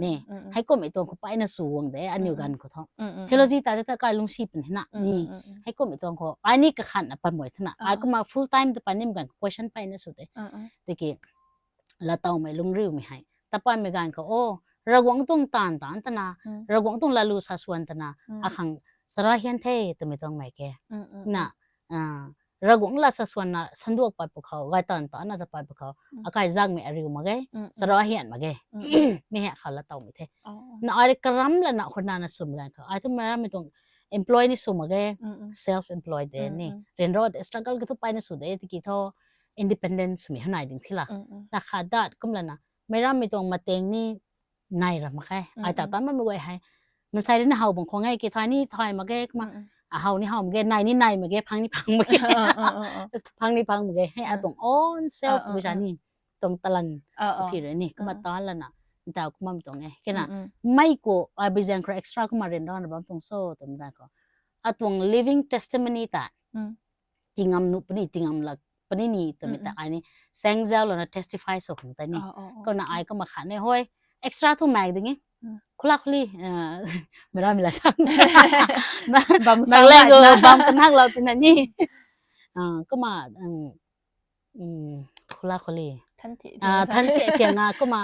นี่ให้ก็ไม่ตัวเขาไปน่ะสูงเด้อันเดียวกันก็ท้องเทโลจีตาใกล้ลุงชีบันนี่นะนี่ให้ก็ไม่ตัวเขาอันนี้ก็ขันไปหมดนะไอ้ก็มา full time แต่ไปนี่เหมือนกัน question ไปน่ะสุดเลยแต่กี้ละเตาไม่ลุงริ้วไม่ให้แต่ไปเหมือนกันก็โอ้ระวังต้องตานตนะระวังต้องละลูสาส่วนตนะอาคัง สระเฮียนเทตไม่ต้องไม่แก ๆ น่ะระกงละสะสวนน่ะสันดวกไปพวกเขาไกตอนน่ะจะไปพวกเขาอากายจักมีอริวมาไกสระเฮียนมาไกมีให้เขาละเตามีเทน่ะอะไรกรัมละน่ะคนนั้นสุมกันเขาไอ้ที่มันไม่ต้อง employee นี่สุมมาไก self employed เดนี่เรียนรอด struggle ก็ทุกไปในสุดเดที่กี่ท่อ independence มีให้ไหนดึงที่ละแต่ขาดดัดก็มันน่ะไม่ร่ำไม่ต้องมาเต็งนี่นายละมาแค่ไอ้แต่ตอนมันไม่ไหวให้มันใส่ในเฮาบางคนไงกี่ทอยนี่ทอยมาแกมาเฮานี่เฮามาแกนายนี่นายมาแกพังนี่พังมาแกพังนี่พังมาแกให้อาตรง own self ตัวฉันนี่ตรงตะลันพี่เลยนี่ก็มาตอนละน่ะแต่ก็มาตรงไงแค่น่ะไม่กูไอ้บิซังครา extra ก็มาเรียนร้อนแบบตรงโซ่ตรงกันก็อาตรง living testimony ตาจริงอำนุปนี่จริงอำลักปนี่นี่ตัวมีแต่ไอ้นี่แซงเซลแล้วนะ testify ส่งแต่นี่ก็น่ะไอ้ก็มาขันในห้อย extra ทุกแมกดึงไงคุลักลีไม่ได้มีละช่างมาแรกเลยบัมกันนักเราที่นั่นนี่ก็มาคุลักลีทันเจียงก็มา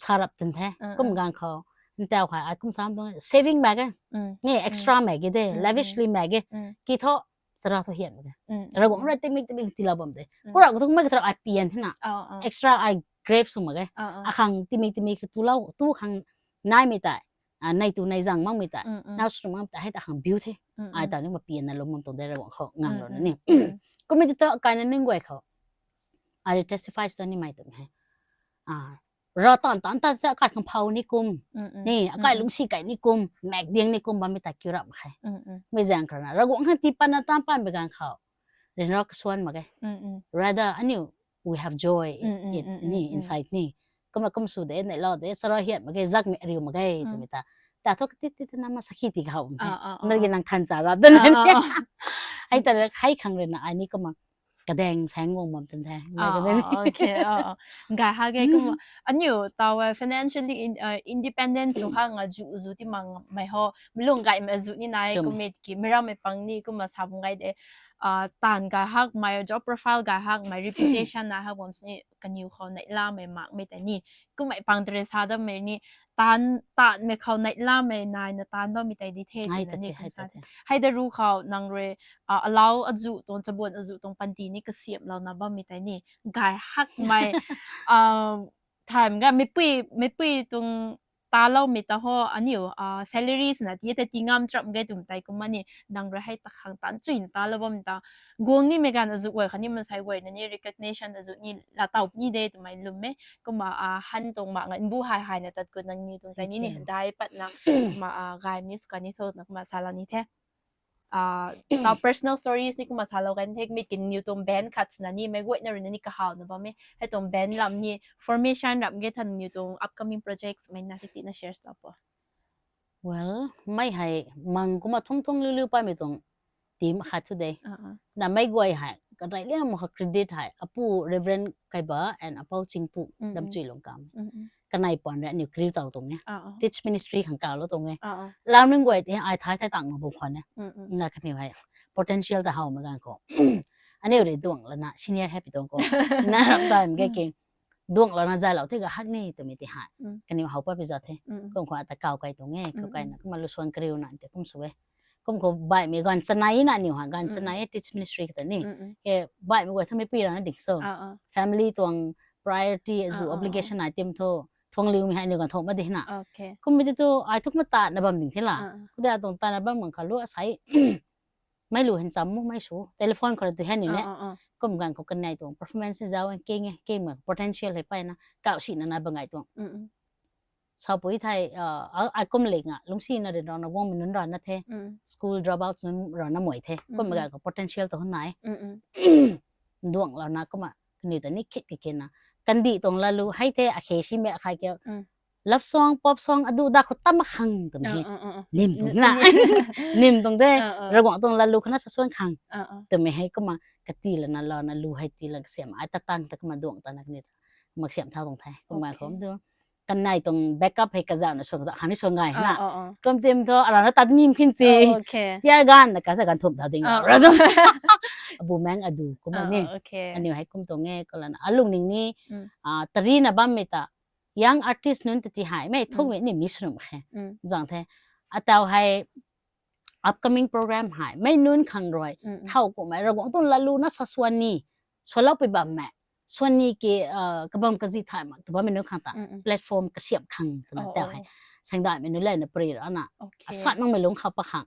สารับตันแท้ก็มีการเขาแต่ว่าไอ้ก็สามตรง saving bag นี่ extra bag เด้ lavishly bag กี่ท่อสระทุเหียนกันเราบอกว่าติมิติลาบอมเด้พวกเราก็ต้องไม่กระทำไอเปลี่ยนที่น่ะ extra ไอ grave สมมติอ่ะขังติมิคือตัวเราตัวขังนายไม่ได้ในตัวในจังมั่งไม่ได้น่าสมมติแต่ให้แต่ขัง beauty ไอตอนนี้มาเปลี่ยนในลมมันตรงได้เราบอกเขางานเราเนี่ยก็ไม่ได้ตัวการนั้นนึงไว้เขาไอ testify ตอนนี้ไม่ถึงให้เราตอนแต่อากาศของเผานี่กุมนี่อากาศลุงสีไก่นี่กุมแมกเดียงนี่กุมบาไม่ตักกิรับใครไม่แจ้งกันนะเราก็หันที่ปันตามปันไปกันเขาเรียนรักส่วนมาไง rather อันนี้ we have joy in นี่ inside นี่ก็มาคุมสุดเองในเราเดี๋ยวสระเหียนมาไงจักมีอะไรมาไงตัวมิตาแต่ทุกที่นั่นมาสักที่เขานั่นก็นั่งทันสาระดังนั้นไอ้แต่ให้ครั้งเลยนะไอ้นี่ก็มากระแดงแสงงงมันเป็นแท้โอเคกะฮะแกก็อันอยู่ตาว financially independent สุห่างจุที่มังไม่ฮอไม่ลงไกมาจุนี่นายก็ไม่กี่ไม่เราไม่ปังนี่ก็มาทำไงเดตานกะฮัก my job profile กะฮัก my reputation นะฮักผมสิกันอยู่เขาในล่าไม่มากไม่แต่นี่ก็ไม่ปังเดรสาดไม่นี่ตานไม่เขาในล่าไม่นายนะตานบ่มีแต่ดีเทลนี่กันซะให้ได้รู้เขานางเรallow อจุตรงจะบวนอจุตรงปันจีนี่ก็เสียบเรานะบ่มีแต่นี่กะฮักไม่ถามก็ไม่ปุ้ยตรงตาเราไม่ตาฮออันนี้salaries นะที่แต่ติงามจับไงตุ่มไตก็มันนี่ดังเรให้ตะขังตันจุยตาเราบ่มีตากงนี่ไม่กันอจุไว้คันนี้มันใช้ไว้นั่นนี่ recognition อจุนี่ละตานี่เด้ตุ่มไม่ลุมไหมก็มาหันตรงมาเงินบูหายนะตัดก็นั่งนี่ตรงแต่นี่ได้ปัดนะมาไกมิสกันนี่โทษนะมาซาลานี่แท้ตา personal stories นี่ก็มาซาลากันเทคมีกินอยู่ตรงแบนด์คัทนะนี่ไม่กวยนะเรื่องนี้ก็หาวนะบ่แม่ให้ตรงแบนด์ลำนี่ formation ลำเกทันอยู่ตรง upcoming projects ไม่น่าที่นะ share ต่อปะ well ไม่ให้มังก็มาท่องลือๆไปไม่ตรงทีมคัท today น่ะไม่กวยให้ก็ได้เรียกมาเครดิตให้อปู reverend ไกบะ and อปูจิงปูดำจุยลงกามกันในปอนเนี่ยนิวคลีตรงเนี้ย teach ministry ของเก่าแล้วตรงเนี้ยแล้วนึงกวยที่ไอ้ท้ายต่างมาบุคคลเนี่ยน่ะคันนี้ให้ potential แต่เฮาเหมือนกันก็อันนี้เรื่องดวงแล้วนะ senior happy ตรงก็น่ารักได้เหมือนกันดวงแล้วนะใจเราที่ก็ฮักนี่ตัวมีที่หายกันนี้เฮาไปพิจารณาก็คงอัตเก่าไกลตรงเนี้ยก็ไกลนะก็มาลุชวนกริวนั่นแต่ก็สวยก็ใบมีกันสนายน่ะนิวหากันสนาย teach ministry กันนี่แค่ใบมีกว่าถ้าไม่ปีแล้วนะดิโซ family ตวง priority สู่ obligation ไหนเต็มโททวงลิวมีให้นิวกันโทมาดิน่ะก็ไม่ได้ตัวไอ้ทุกมาตานะบัมดิ่งที่ละก็ได้ตรงตานะบัมเหมือนเขารู้อาศัยไม่รู้เห็นจำไม่ชัวเทเลโฟนเขาจะให้นี่แหละก็เหมือนกันเขากันในตรง performance จะเอาเก่งเหมือน potential ให้ไปนะก้าวสินะบังไงตรงชาวปุ้ยไทยไอ้ก็ไม่เล็กลุงซีน่ะเดินรอนว่างมันนั่นรอนนะเท school dropout นั่นรอนนะหมวยเทก็เหมือนกันกับ potential ตัวคนไหนดวงเรานะก็มานี่แต่นี่คิดกันนะกันดีตรงละรู้ให้เทอะเคชิเมะใครเกี่ยวlove song pop song อดูดาเขาตั้มขังตรงนี้นิ่มตรงนั้นนิ่มตรงเด้ระหว่างตรงละรู้คณะส่วนขังแต่ไม่ให้ก็มากะตีละนะเรานะรู้ให้ตีละเสียมไอ้ตาตั้งแต่ก็มาดวงตานักนี่มาเสียมเท่าตรงไทยก็มาผมดูกันในตรง backup ให้กระจายนะส่วนหันนี่ส่วนไงนะก็เต็มตัวอะไรนะตัดนิ่มขึ้นสิที่อาการนะการทุบดาวดิ่งเราต้องบูแมงอดูก็มาเนี่ยอันนี้ให้กุมตรงเงี้ยก็แล้วนะลุงนิ่งนี่ตรีนะบ้านไม่ตาyoung artist นู้นที่หายไม่ทุกเวนี่มิสรุมแค่จังเท่อาเตาให้ upcoming program หายไม่นู้นขังรอยเท่ากูไหมเราบอกต้องละลูนะสัส่วนนี้ส่วนเราไปบ่แม่ส่วนนี้กี่กระบำกระจิถ่ายมาแต่ว่าไม่นู้นขังต่างแพลตฟอร์มกระเสียบขังตัวนั้นแต่ให้สังได้ไม่นู้นเลยนะปรีแล้วน่ะสัตว์น้องไม่ลงเขาประขัง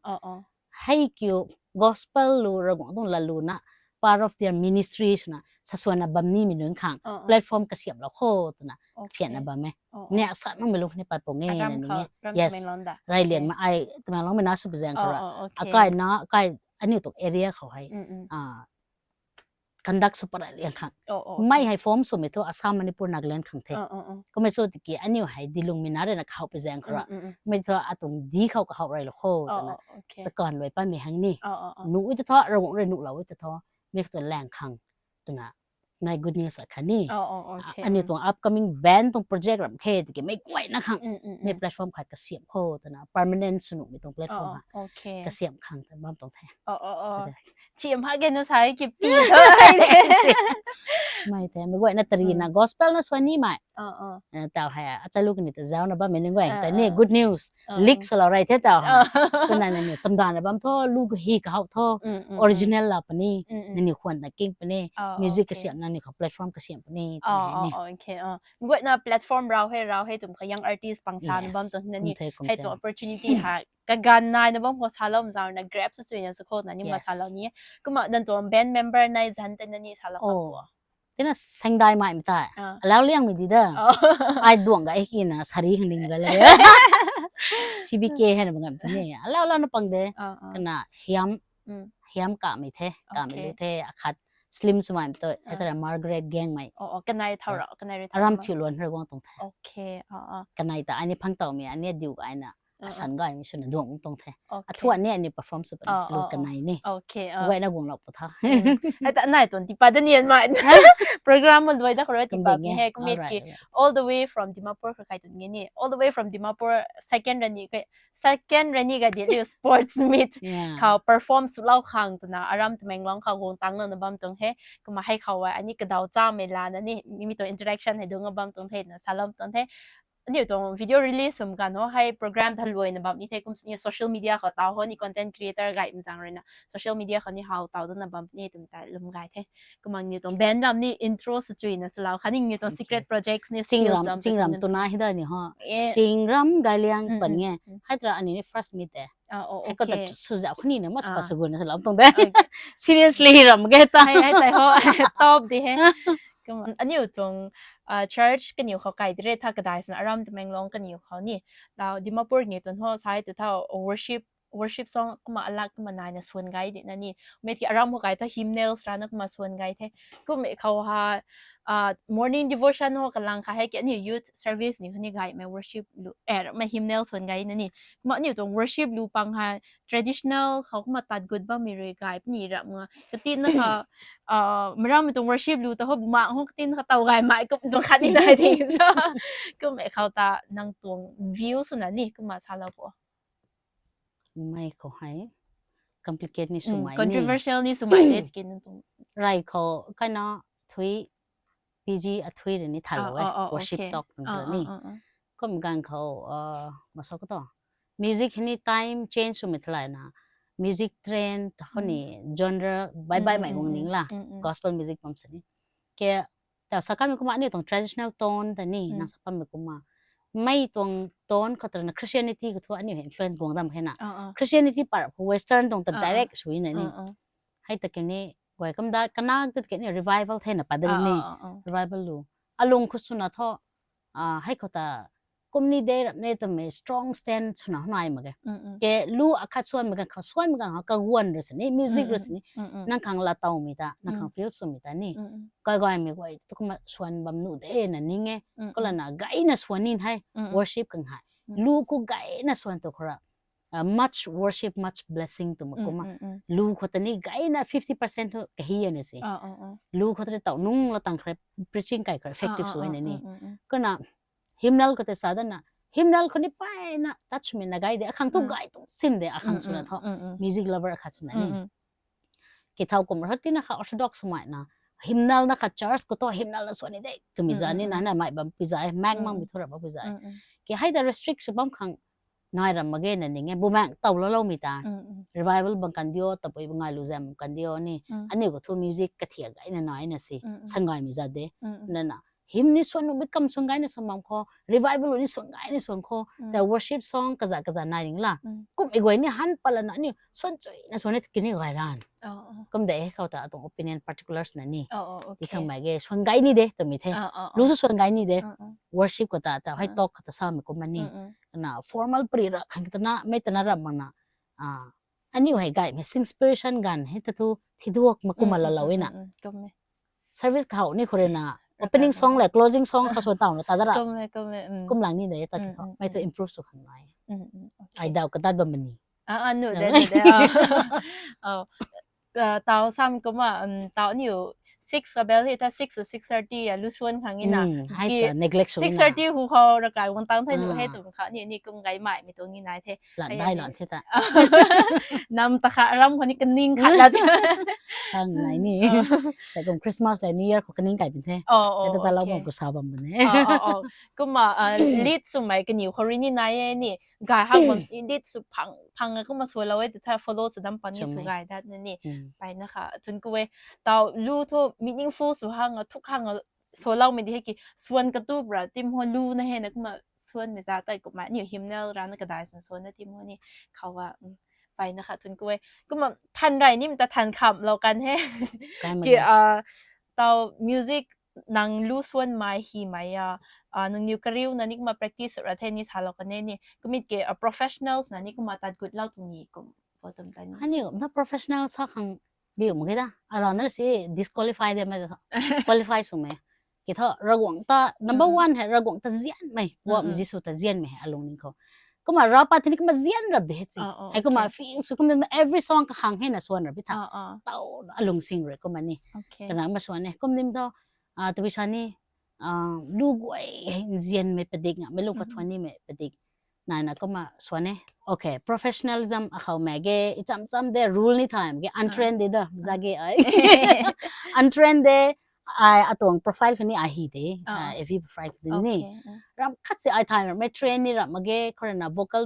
ให้คิว gospel ลูเราบอกต้องละลูนะ part of their ministry นะสัส่วนนะบัมนี่ไม่นู้นขังแพลตฟอร์มกระเสียบเราโคตรนะเพียนนะบ่แม่เนี่ยสัตว์น้องไม่ลงนี่ไปปงเงี้ยนี่เนี่ย yes รายเรียนมาไอ้แต่มาลองไม่น่าสุภาพเขาละก็ไอ้นะก็อันนี้ตก area เขาให้conduct super เรียนขังไม่ให้ฟอร์มสมัยตัวอาสามมณิปุรนักเรียนขังเทก็ไม่สู้ติกี้อันนี้ให้ดิลุงมินาเรนักเขาไปแจ้งเขาละไม่ตัวอาตรงดีเขาก็เขาไรหรอกโคตรนะสก่อนไว้ป้ามีหังนี่หนูจะท้อเราเรียนหนูเราจะท้อไม่ตัวแรงขังตัวน่ะใน good news อะค่ะนี่อันนี้ตัว upcoming band ตรง project แบบเคติกี้ไม่กวยนะขังในแพลตฟอร์มขายกระเสียมโคตัวน่ะ permanent สนุกในตรงแพลตฟอร์มอะกระเสียมขังแต่บ้านตรงแท้ทีม하게는 사이 깊이ไม่แต่ไม่กวยนะตรีนะ gospel นะส่วนนี้ไม่แต่ให้อาจารย์ลูกนี่แต่เจ้านะบ้านไม่นึกว่าแต่นี่ good news leak สละไรเท่าเต่าตัวนั้นเนี่ยสัมดานนะบ้านท้อลูกฮีเขาท้อ original ละปะนี่นี่ควรแต่กิ้งปะนี่ music กระเสียมนั่นนี่เขา platform กระเสียมปะนี่นี่โอเคไม่กวยนะ platform เราให้ตุ่มเขายัง artist ปังซานบ้านตัวนั้นนี่ให้ตัว opportunity หากะกันนายนะบ้านพอซาลอมซาวนะ grab สุดๆอย่างสุดโคตรนั่นนี่มาซาลอนี้ก็มาดันตัว band member ในจันเต็นนั่นนี่ซาลอมตัวที่น่ะสังได้ไหมไม่ใช่แล้วเลี้ยงไม่ดีเด้อไอ้ดวงกับไอ้กินนะสารีหิลิงกันเลย CBK ให้นะมึงตัวนี้แล้วน่ะปังเด้กันน่ะเฮียมกะไม่เท่กะไม่รู้เท่ขัด slim สมัยตัวไอ้ตัว Margaret Gang ไหมกันนายเท่าเรากันนายอารามชิวล้วนเรื่องตรงแท้โอเคกันนายแต่อันนี้พังเต่ามีอันนี้ดิวกับอันน่ะสันก็ไม่ใช่ดวงตรงแท้ทั่วนี้อันนี้ perform สุดลูกกันนายนี่โอเคไว้นะวงเราปะท่าแต่นายตัวที่ปัตตานีมา program มันไว้ได้คนละที่ปัตตานีให้ก็มีกี่ all the way from Dimapur คือใครตัวนี้นี่ all the way from Dimapur second รันนี่ก็เดี๋ยว sports meet เขา perform สุดเล่าขังตัวน่ะอารามตัวแมงร้องเขาวงตั้งนั่นบ้างตรงเฮก็มาให้เขาไว้อันนี้ก็ดาวจ้าเมลานั่นนี่มีตัว interaction ให้ดูงบ้างตรงเฮนะซาลอมตรงเฮอันนี้ตัว video release สมกันเนาะให้ program ทันรวยนะแบบนี้เทกุมนี่ social media เขาเตาเขานี่ content creator ไก่มันจังเลยนะ social media เขานี่เขาเตาตัวนะแบบนี้ตัวแต่ลมไก่เทก็มันนี่ตัว band รำนี่ intro สุดจุยนะสุดแล้วคันนี่ตัว secret projects นี่จริงรำตัวน่าให้ได้นี่ฮะจริงรำไก่เลี้ยงปันเงี้ยให้ตัวอันนี้ first meet แต่ให้ก็แต่สุดยอดคนนี้เนี่ยมันสปาสกุลนะสุดแล้วตรงแต่ seriously รำแกตายให้แต่เขา top ดิเฮก็อันนี้ตรง church กันอยู่เขาไกลดิเรศถ้าก็ได้สนะอารามแต่แมงลองกันอยู่เขานี่เราดิมาพูดนี่ตัวเขาใช้แต่ถ้า worship song ก็มาอัลลักก็มานายนะส่วนไกลดินั่นนี่เมื่อที่อารามเขาไกลถ้า hymnals ร้านก็มาส่วนไกลเท่ก็เขาหาmorning devotion เขากำลังค่ะให้แกนี่ youth service นี่เขานี่ไกลมา worship มา hymnals ส่วนไกลนั่นนี่มานี่ตรง worship ลูปังหา traditional เขาก็มาตัดกุดบ้างมีเลยไกลนี่ระมากตินนะคะมาเราตรง worship ลูแต่เขาบุมาเขากตินเขาเตาไกลมาก็ตรงคันนี่ได้ที่จ้ะก็ไม่เขาตานั่งตรง view ส่วนนั้นนี่ก็มาซาลาปัวไม่เขาให้ complicate นี่สมัยนี่ controversial นี่สมัยเด็ดกินตรงไรเขาก็เนาะทวีPG อัทวีนี่ทันเลย worship talk ตรงนี้ก็เหมือนกันเขามาสักต่อ music นี่ time change สมัยเท่าไหร่นะ music trend เขานี่ genre บายใหม่ของนิ่งล่ะ gospel music ผมสิแกแต่สักครั้งมีก็มาเนี่ยตรง traditional tone แต่นี่นักสักครั้งมีก็มาไม่ตรงโทนเขาตรงนั้น Christianity ก็ทั่วอันนี้ influence กงดำแค่น่ะ Christianity ปะ Western ตรงแต่ direct ช่วยนี่ให้ตะกี้นี่ไว้ก็ได้ก็น่าจะเกิดเนี่ย revival แทนน่ะปะเดี๋ยวนี้ revival ลูอารมณ์คุสุนัทให้เขาตากุมนี่เดย์เนี่ยจะมี strong stand สุนัขหน่อยมั้งแกลูอาคัดส่วนมั้งเขาส่วนมั้งเขาก็วนรู้สินี่ music รู้สินี่นั่งขังลาตาวมีตานั่งขัง feel สุมีตานี่ก็ไม่ก็ทุกคนส่วนบำนุเดนั่นนี่ไงก็เลยนะไกน่ะส่วนนี้ให้ worship กันให้ลูกูไกน่ะส่วนตัวเขาmuch worship much blessing ตัวมันก็มาลูกเขาตอนนี้ไกน่ะ 50% ก็เฮียนี่สิลูกเขาตอนนี้ต่อนุ่งเราตั้งคลิป preaching ไกก็ effective ส่วนนี้ก็น่ะhymnal ก็แต่สาดนะ hymnal คนนี้ไปนะ touch me นะไกด์เดอะขังตุกไกด์ตุสินเดอะขังสุนัขท้อ music lover ขัดสุนัขนี่คิดเท่ากับรัฐที่นะคะ orthodox สมัยนะ hymnal นะคะ church ก็ตัว hymnal ส่วนนี้ได้ตัวมีจานี่นะนะไม่บัมพิจารณาแม่งมั่งมีทุระบัมพิจารณาคิดให้แต่ restrict สุบัมขัง น้อยรำมาเกนั่นนี่ไงบุแมงเต่าเรามีตา revival บางกันเดียวแต่ไปบางไงลูแซมกันเดียวนี่อันนี้ก็ทูมิวสิกกะเทียกไอ้น้อยน่ะสิสังไงมีจัดเด้นั่นน่ะหิมนี่ส่วนบิกำส่วนไงนี่ส่วนบางคอ revival นี่ส่วนไงนี่ส่วนคอแต่ worship song กะจะนายนี่ล่ะกุมอีกไว้นี่หันปะละนะนี่ส่วนจุยนะส่วนนี้กินนี่ไงร้านกุมเด้เขาแต่ตรง opinion particulars นั่นนี่ที่ข้างมาเกส่วนไงนี่เด้ตัวมีเท่รู้ส่วนไงนี่เด้ worship ก็แต่ให้ talk ก็แต่ซ้ำกุมมันนี่นะ formal ปรีระขันก็นะไม่แต่น่ารำมันนะอันนี้ให้ไกด์ไม่ inspiration กันให้ตัวที่ดูมากุมมาละเราเองนะ service เขานี่คนน่ะ opening song และ closing song เขาส่วนต่างเราแต่ละกุมหลังนี่เด้แต่เขาไม่ตัว improve สุดข้างในไอ้ดาวก็ตัดบ่มันนี่หนูได้ตาวซ้ำก็ว่าตาวนี่อยู่6กับเบลที่ถ้า6 to 6:30อ่ะรู้ชวนครั้งนี้นะ ให้แต่ neglect สุดนะ 6:30ฮูเขาระกายวันตั้งให้หนูให้ตุ่มค่ะนี่กุมไกใหม่มีตรงนี้นายเทหลานได้หลานเทตะนำตะขะรำคนนี้กันนิ่งขัดแล้วจ้ะสร้างไหนนี่ใส่กุมคริสต์มาสและนิวเยียร์เขากันนิ่งไก่เป็นเทแต่ตะเราบอกกูสาวบำบัดเนี่ยก็มาลีดสมัยกันอยู่คนนี้นายนี่กายห้ามมันลีดสุดพังก็มาสวยเราไว้แต่ถ้า follow สุดดำปันนี่สุดกายได้นี่ไปนะคะจนกูเวตาวรู้ทั่วmeaningful สุหังทุกครั้งส่วนเราไม่ได้ให้กี่ส่วนกระตูบระติมหัวลูนะเห็นนะก็มาส่วนไม่จ่าแต่ก็มาอยู่หิมเนลร้านก็ได้ส่วนนะติมหัวนี่เขาว่าไปนะคะจนกูก็มาทันไรนี่มันจะทันคำเรากันให้กี่ตาวมิวสิกนางลูส่วนไม้ฮีไม้นางนิวกริวนั่นนี่ก็มา practice ระเทศนี้สาเรากันนี่ก็มีกี่ professionals นั่นนี่ก็มาตัดกุดเล่าตรงนี้ก็พอตรงนั้นอันนี้ถ้า professional สักครั้งบิวมึงคิดอ่ะเรานั่นสิ disqualify ได้ไหมqualify สุดไหมกี่ท่าระกวงตา number one ให้ระกวงตาเจียนไหมว่ามิจิสุตาเจียนไหมอารมณ์นี้เขาก็มารับปะทีนี้ก็มาเจียนรับเด็ดสิไอ้ก็มา feelings ก็มา every song ก็ห่างให้น่ะส่วนรับพิธาเต้าอารมณ์ซิงเลยก็มานี่ขณะมาส่วนเนี่ยก็นิ่มท่าตัววิชานี่ลูกไอ้เจียนไม่เป็นเด็กอ่ะไม่ลูกก็ทวนนี่ไม่เป็นเด็กนั่นนะก็มาส่วนเนี่ยโอเค professionalism เขาแม่เกจำเด rule นี่ time เก untrained เด้อจะเกไอ้ untrained เด้อะตัว profile คนนี้อาฮีเด้ if you profile นี่รำคัดสิไอ้ time ไม่ train นี่รำมาเกคนน่ะ vocal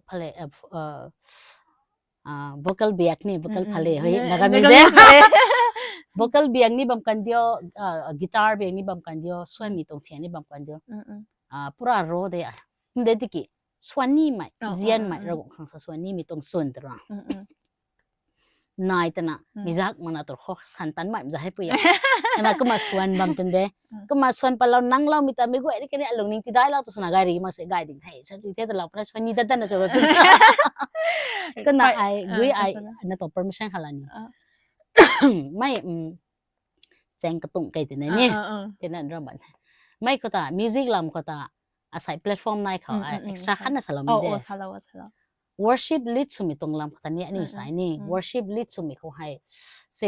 play vocal เบียกนี่ vocal play เฮ้ยนักการเมือง vocal เบียกนี่บำกันเดียวguitar เบียกนี่บำกันเดียวส่วนมีตรงเสียงนี่บำกันเดียวปุระโรเด้อเด็ดกี่ส่วนนี้ไม่เจียนไม่ระบบของส่วนนี้มีตรงส่วนตรงนายแต่น่ะมิจักมันตัวข้อสันตันไม่จะให้ปุยนะก็มาส่วนบำตันเดก็มาส่วนพอเรานั่งเรามีแต่ไม่กูไอ้แค่นี้ลงนิ่งที่ได้เราตัวสนากายรีมาเสียกายดิ่งไทยฉันจีเทแต่เราพระส่วนนี้แต่น่ะส่วนก็น่ะไอ้กูไอ้น่ะตัว permission ขนาดนี้ไม่แจ้งกระตุ้งไก่แต่ไหนนี่ที่นั่นเราบันไม่ก็ตา music ลำก็ตาอาศัยแพลตฟอร์มไหนเขา extra ขั้นน่ะสลับมีเด้ worship lead สุมิตรงลำเขาตอนนี้นี่สายนี่ worship lead สุมิเขาให้เส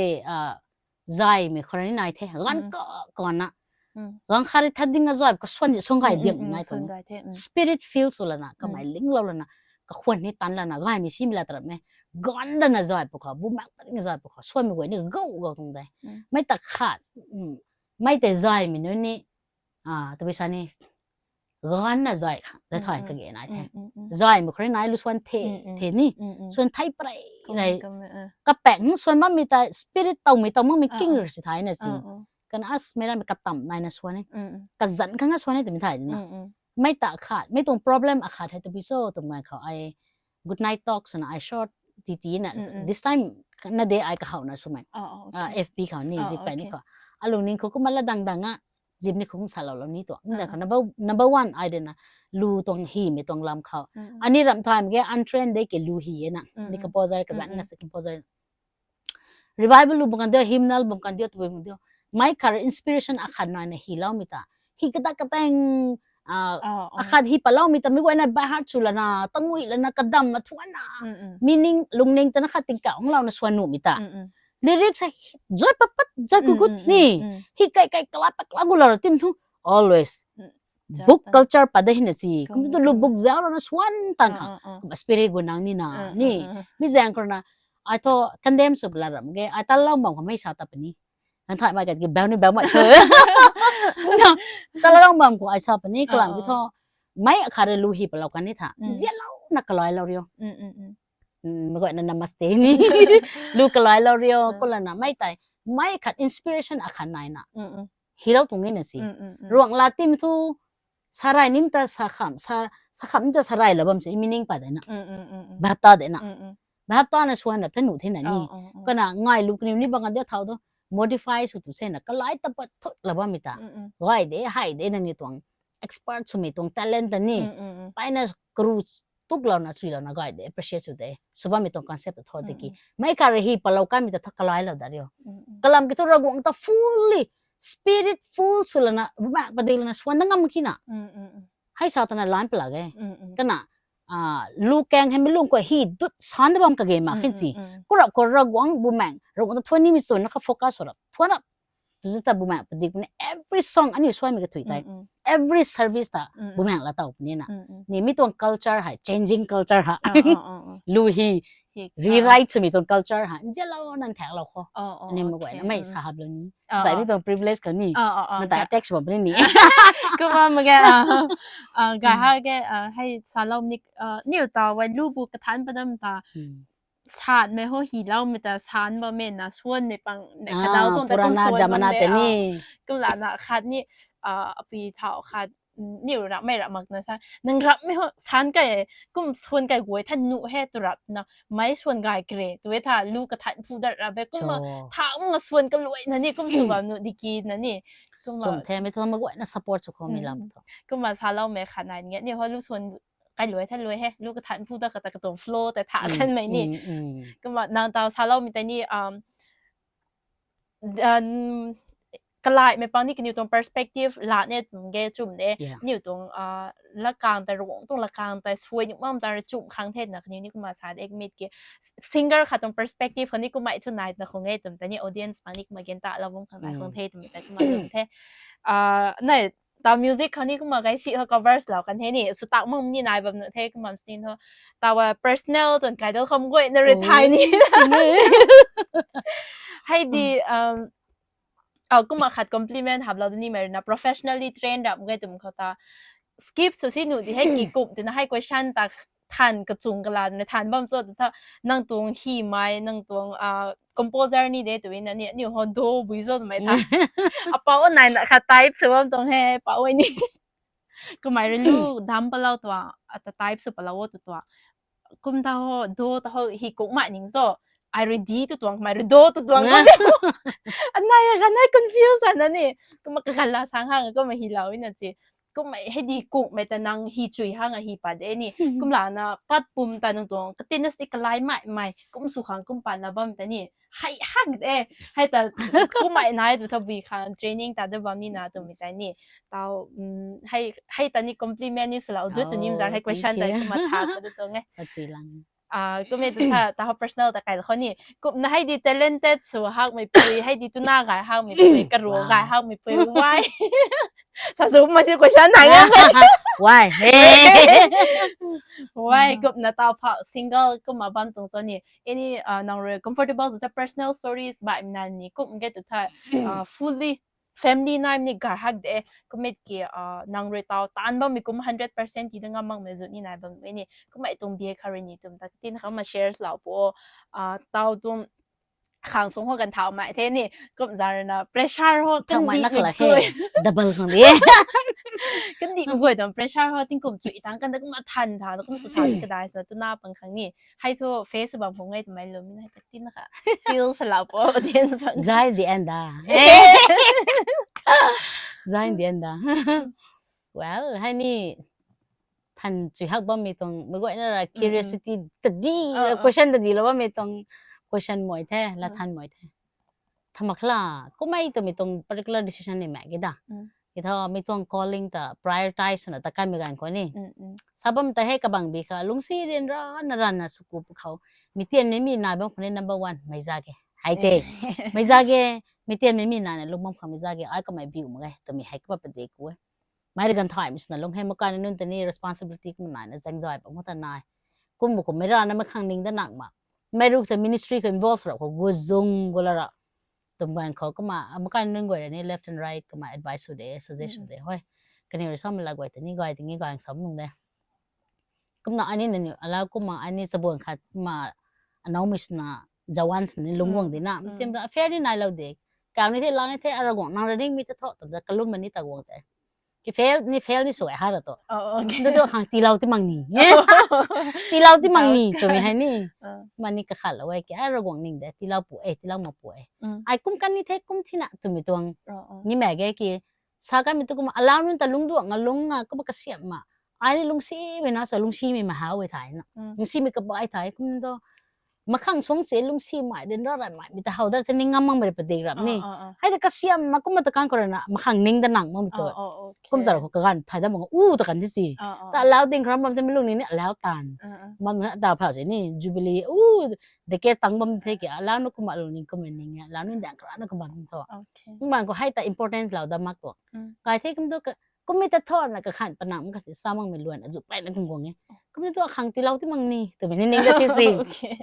ใจมีคนนี้นายเท่กันก่อนนะกันขาริทัดดิ้งก็ใจก็ส่วนส่งไก่เดียงนายตรง spirit feel สุดแล้วนะก็ไม่ลิงเราแล้วนะก็ควรนี่ตันแล้วนะก็ให้มีชิมแล้วตรงนี้กันดันนะใจพวกเขาบุ้มแม็กซ์นี่ใจพวกเขาส่วนมีไว้นี่ก็ตรงไหนไม่ตัดขาดไม่แต่ใจมีนู่นนี่ตัวพิชานี่กันน่ะใจค่ะแต่ถอยก็เกี่ยนายแท้ใจมีคนนายรู้ส่วนเทนี่ส่วนไทยไปอะไรก็แปลงส่วนมันมีแต่สปิริตเต่ามีเต่ามันมีกิ้งหรือสิท้ายน่ะสิกันอัสไม่ได้มีกระต่ำนายน่ะส่วนนี้กระจันข้างส่วนนี้แต่ไม่ถ่ายนะไม่ตัดขาดไม่ตรง problem ขาดให้ตัวพิโซตรงนั้นเขาไอ้ good night talks นะไอ้ short จีน่ะ this time น่ะเดย์ไอ้ก็เขาน่ะสมัยFB เขานี่สิไปนี่ก็อารมณ์นี้เขาก็มาละดังๆอ่ะจิบนี่คุ้มสาเรานี่ตัวนี่แต่ number one ไอเดนนะลูตรงฮีไม่ตรงลำเขาอันนี้รำไทม์แก untrained ได้แกลูฮีนะนี่ composer ก็จะงั้นสิ composer revival ลูบังกันเดียว hymnal บังกันเดียวตัวบังเดียว my career inspiration อาคารน้อยนะฮีเล่ามิตาฮีก็ตะแตงอาคารฮีปะเล่ามิตาไม่ไหวนะby heart ชุลนะตั้งวิแล้วนะกระดำมาทวนนะ meaning ลุงเน่งแต่นะขัดติงกะของเรานะส่วนหนูมิตาlyrics ay joy papat jagugut ni hi kai kalapak lagular tim tu always book culture padahin si kum tu lubuk zaro na swan tan ka aspire gunang ni na ni mi jang korna ai to condemn so blaram ge ai talaw mong mai sa tapani an thai mai ka baw ni baw mai talaw mong ko ai sa pani klang ki tho mai akhare lu hi palaw kan ni tha jelo na kaloi lo rio me go na namaste ni lu kaloi lo rio kolana mai tai mai khat inspiration akhan nai na hilo tungi na si ruang latim thu sarai nim ta sakham ta sarai labam se meaning pa da na bap ta de na bap ta na swan na thanu the na ni kana ngai lu krim ni banga de thau do modify su tu se na kalai ta pat thot labam mi ta goi de hai de na ni tong expert su mi tong talent ni paina kru tuk law na sui law na goi de appreciate su de suba mi tong concept thot de ki mai ka re hi palaw ka mi ta thakalai law da rio kalam ki to ragong ta fully spirit full sulana ba padilana swan ngam kina hai satana line pla ge kana lu keng hem lung ko hi dut san bam ka ge ma khin chi korap ko ragwang bumang ragwang 20 mi so na ka focus ora thona tu ta bumang padik ne every song ani swai mi ka thui tai every service ta bumang la tau ni na ni mi tong culture ha changing culture ha lu hi rewrite mi tong culture ha jelo nan thak lo kho ani mo ko na mai sa hab lo ni sai mi tong privilege ka ni ma ta text bo niก็ว่ามาแกกะฮะแกให้สาเรานี่นี่ตาไว้รูปกระทันปะนำตาสานไม่โหหีเรามีแต่สานบ่แม่นนะส่วนในปังในคดาวตรงแต่ก็ส่วนมันนี่ก็ล่ะนะคัดนี่ปีเฒ่าคัดนี่รับไม่รับมักนะซะนังรับไม่โหสานไก่กุมส่วนไก่หวยท่านนุให้ตรับนะไม่ส่วนไก่เกรตัวถ้าลูกกระทันผู้ได้รับกุมทางมาส่วนก็รวยนะนี่กุมสุว่านุดีกีนะนี่จงแท้ไม่ต้องมานะ support สุขมีลำตัวก็มาซาเล่าแม่ขนาดนี้เนี่ยเพราะลูกส่วนไก่รวยท่านรวยให้ลูกกระทันพูดแต่กระตง flow แต่ถากันไหมนี่ก็มานางตาซาเล่ามีแต่นี่กลายไม่ปังนี่กันอยู่ตรง perspective ละเนี่ยตรงแกจุ่มเนี่ยนี่อยู่ตรงละกลางแต่หลงตรงละกลางแต่สวยอยู่ว่ามันจะจุ่มครั้งเทศนะคนนี้นี่ก็มาสาดเอกมิดกี่ singer ค่ะตรง perspective คนนี้ก็มาทุนนายแต่ของเงี้ยแต่นี่ audience ปังนี่ก็มาเกณฑ์ตาเราวงข้างในของเทศแต่ก็มาตรงเทศนี่ตา music คนนี้ก็มาไกด์สิเขา covers แล้วกันเทนี่สุดท้ายมึงนี่นายแบบนึงเทก็มาสตินเขาแต่ว่า personal ตัวไกด์เราคำก็ในเรื่องไทยนี่ให้ดีก็มาขัด compliment หับเรานี่แม่นะ professionally trained รับไงตุ่มเขาตา skip สุดที่หนูที่ให้กี่กลุ่มแต่นะให้ question ตาทันกระจุงกระลาในทันบ้างสุดถ้านั่งตรงฮีไม้นั่งตรงcomposer นี่เด้ตัวนี้เนี่ยนี่หัวโดบุยสุดไหมท่าเป้าไหนนะค่ะ type สุดว่าตรงให้เป้าไว้นี่ก็หมายถึงลูกดำเปล่าตัวแต่ type สุดเปล่าตัวกุมตาหัวโดตาหัวฮีกุมาหนิงโซI ready ตัวหมายถึงโดตัวก็เดียวอันไหนกันไหน confuse อันนั้นนี่ก็มากันละสังหารก็มาฮีเราอีนั่นสิก็ไม่ให้ดีกุไม่แต่นางฮีจุยห่างฮีปัดเอนี่กุมหลานะปัดปุ่มตาตรงๆก็ตินสิกลายใหม่กุมสุขังกุมปานนะบ่มแต่นี่ให้ห่างเด้ให้แต่กุมไม่นายตัวทวีคัน training ตาได้บ่นี่นะตัวมีแต่นี่ตาให้ตานี่ compliment นี่สละจุดตัวนี้มันจะให้ question ได้กุมมาถามตัวตรงไงสัจจิลังก็ไม่แต่เขา personal แต่ไกลคนนี้ก็น่าให้ดี talented สู้ฮักไม่ปุยให้ดีตุน่าไกฮักไม่ปุยกระรัวไกฮักไม่ปุยไว้สะสมมาชื่อ question ไหนอ่ะไว้เฮ้ไว้ก็น่าตาพอ single ก็มาบ้านตรงส่วนนี้อันนี้น้องเรีย comfortable จะ personal stories แบบนั้นนี่ก็ไม่ได้ถ้าfully family name ni gahag de kumit ki nang retao tan ba mi kum 100% ti nga mang mezut ni na ba ni kuma itong bie current ni tum tak tin kha ma shares lao po tao tum khang song ho kan thao mai the ni kum zar na pressure ho kan di nak la he double khang di kan di goi dam pressure ho tin kum chui tang kan da kum than tha kum su tha ka dai sa tu na pang khang ni hai tho face bang phong ngai mai lo min hai tak tin kha feel sa lao po audience zai the end da zai the end da well hai ni than chui hak ba mi tong me goi na curiosity ta di question ta di lo ba mi tong question moi the la than moi the thamakla ko mai to mi tong particular decision ni ma ge da ki tho mi tong calling ta prioritize na ta kan mi gan ko ni sabam ta he ka bang bi kha lungsi ren ra na ran na suku pu khau mi tien ni mi na bang phone number 1 mai za ge hai te mai za ge mi tien mi mi na na lung mom kha mi za ge ai ka mai bi um ge to mi hai ka pa de ku mai gan times na lung he ma kan nun ta ni responsibility ku na na jang joy pa mo ta na kum mu ko me ra na ma khang ning da nak ma mai ru ta ministry ko involved ra ko go zong go la ra tum gan ko ma kan nun go ni left and right ko ma advice de suggestion de hoi kan ni resam la goi tani goi tingi goi som nung de kumna ani ni ala kuma ani sabon khat ma anaumis na jawans ni lungwang dina tem da fair ni nai lo de kam ni the la ni the aragong nang ring mi ta tho ta kalum mani ta gong te ki fail ni so ha ra to do do khang ti lau ti mang ni ti lau ti mang ni to mi hai ni mani ka khal awai ki aragong ning de ti lau pu ti lau ma pu ai kum kan ni the kum thina tu mi tong ni me ge ki sa ka mi tu kum alaw nun ta lung du ngalung nga ka ka siam ma ai ni lung si me na sa lung si mi ma ha we thai na lung si mi ka bai thai kum do ma khang song se lung si mai den ra ran mai mi ta hau dar te ning ngamang mer pa de rap ni hai ta ka siam ma kum ta kan ko na ma khang ning da nang mo mi to kum tar ko kan thai da mo ta kan si ta alaw ding kram bam te mi lung ni alaw tan mam da pha se ni jubilee de ke tang bam the ki alaw no kum alung ning kum ning alaw ni da kra na kum bam to man ko hai ta important law da mak to kai the kum doก็ไม่จะทอดนะก็ขันปนังมันก็สิซ้ำมังไม่ล้วนจุไปนั่นคงงก็ไม่ตัวขังที่เราที่มังนี่แต่ไม่นิ่งก็ที่สิ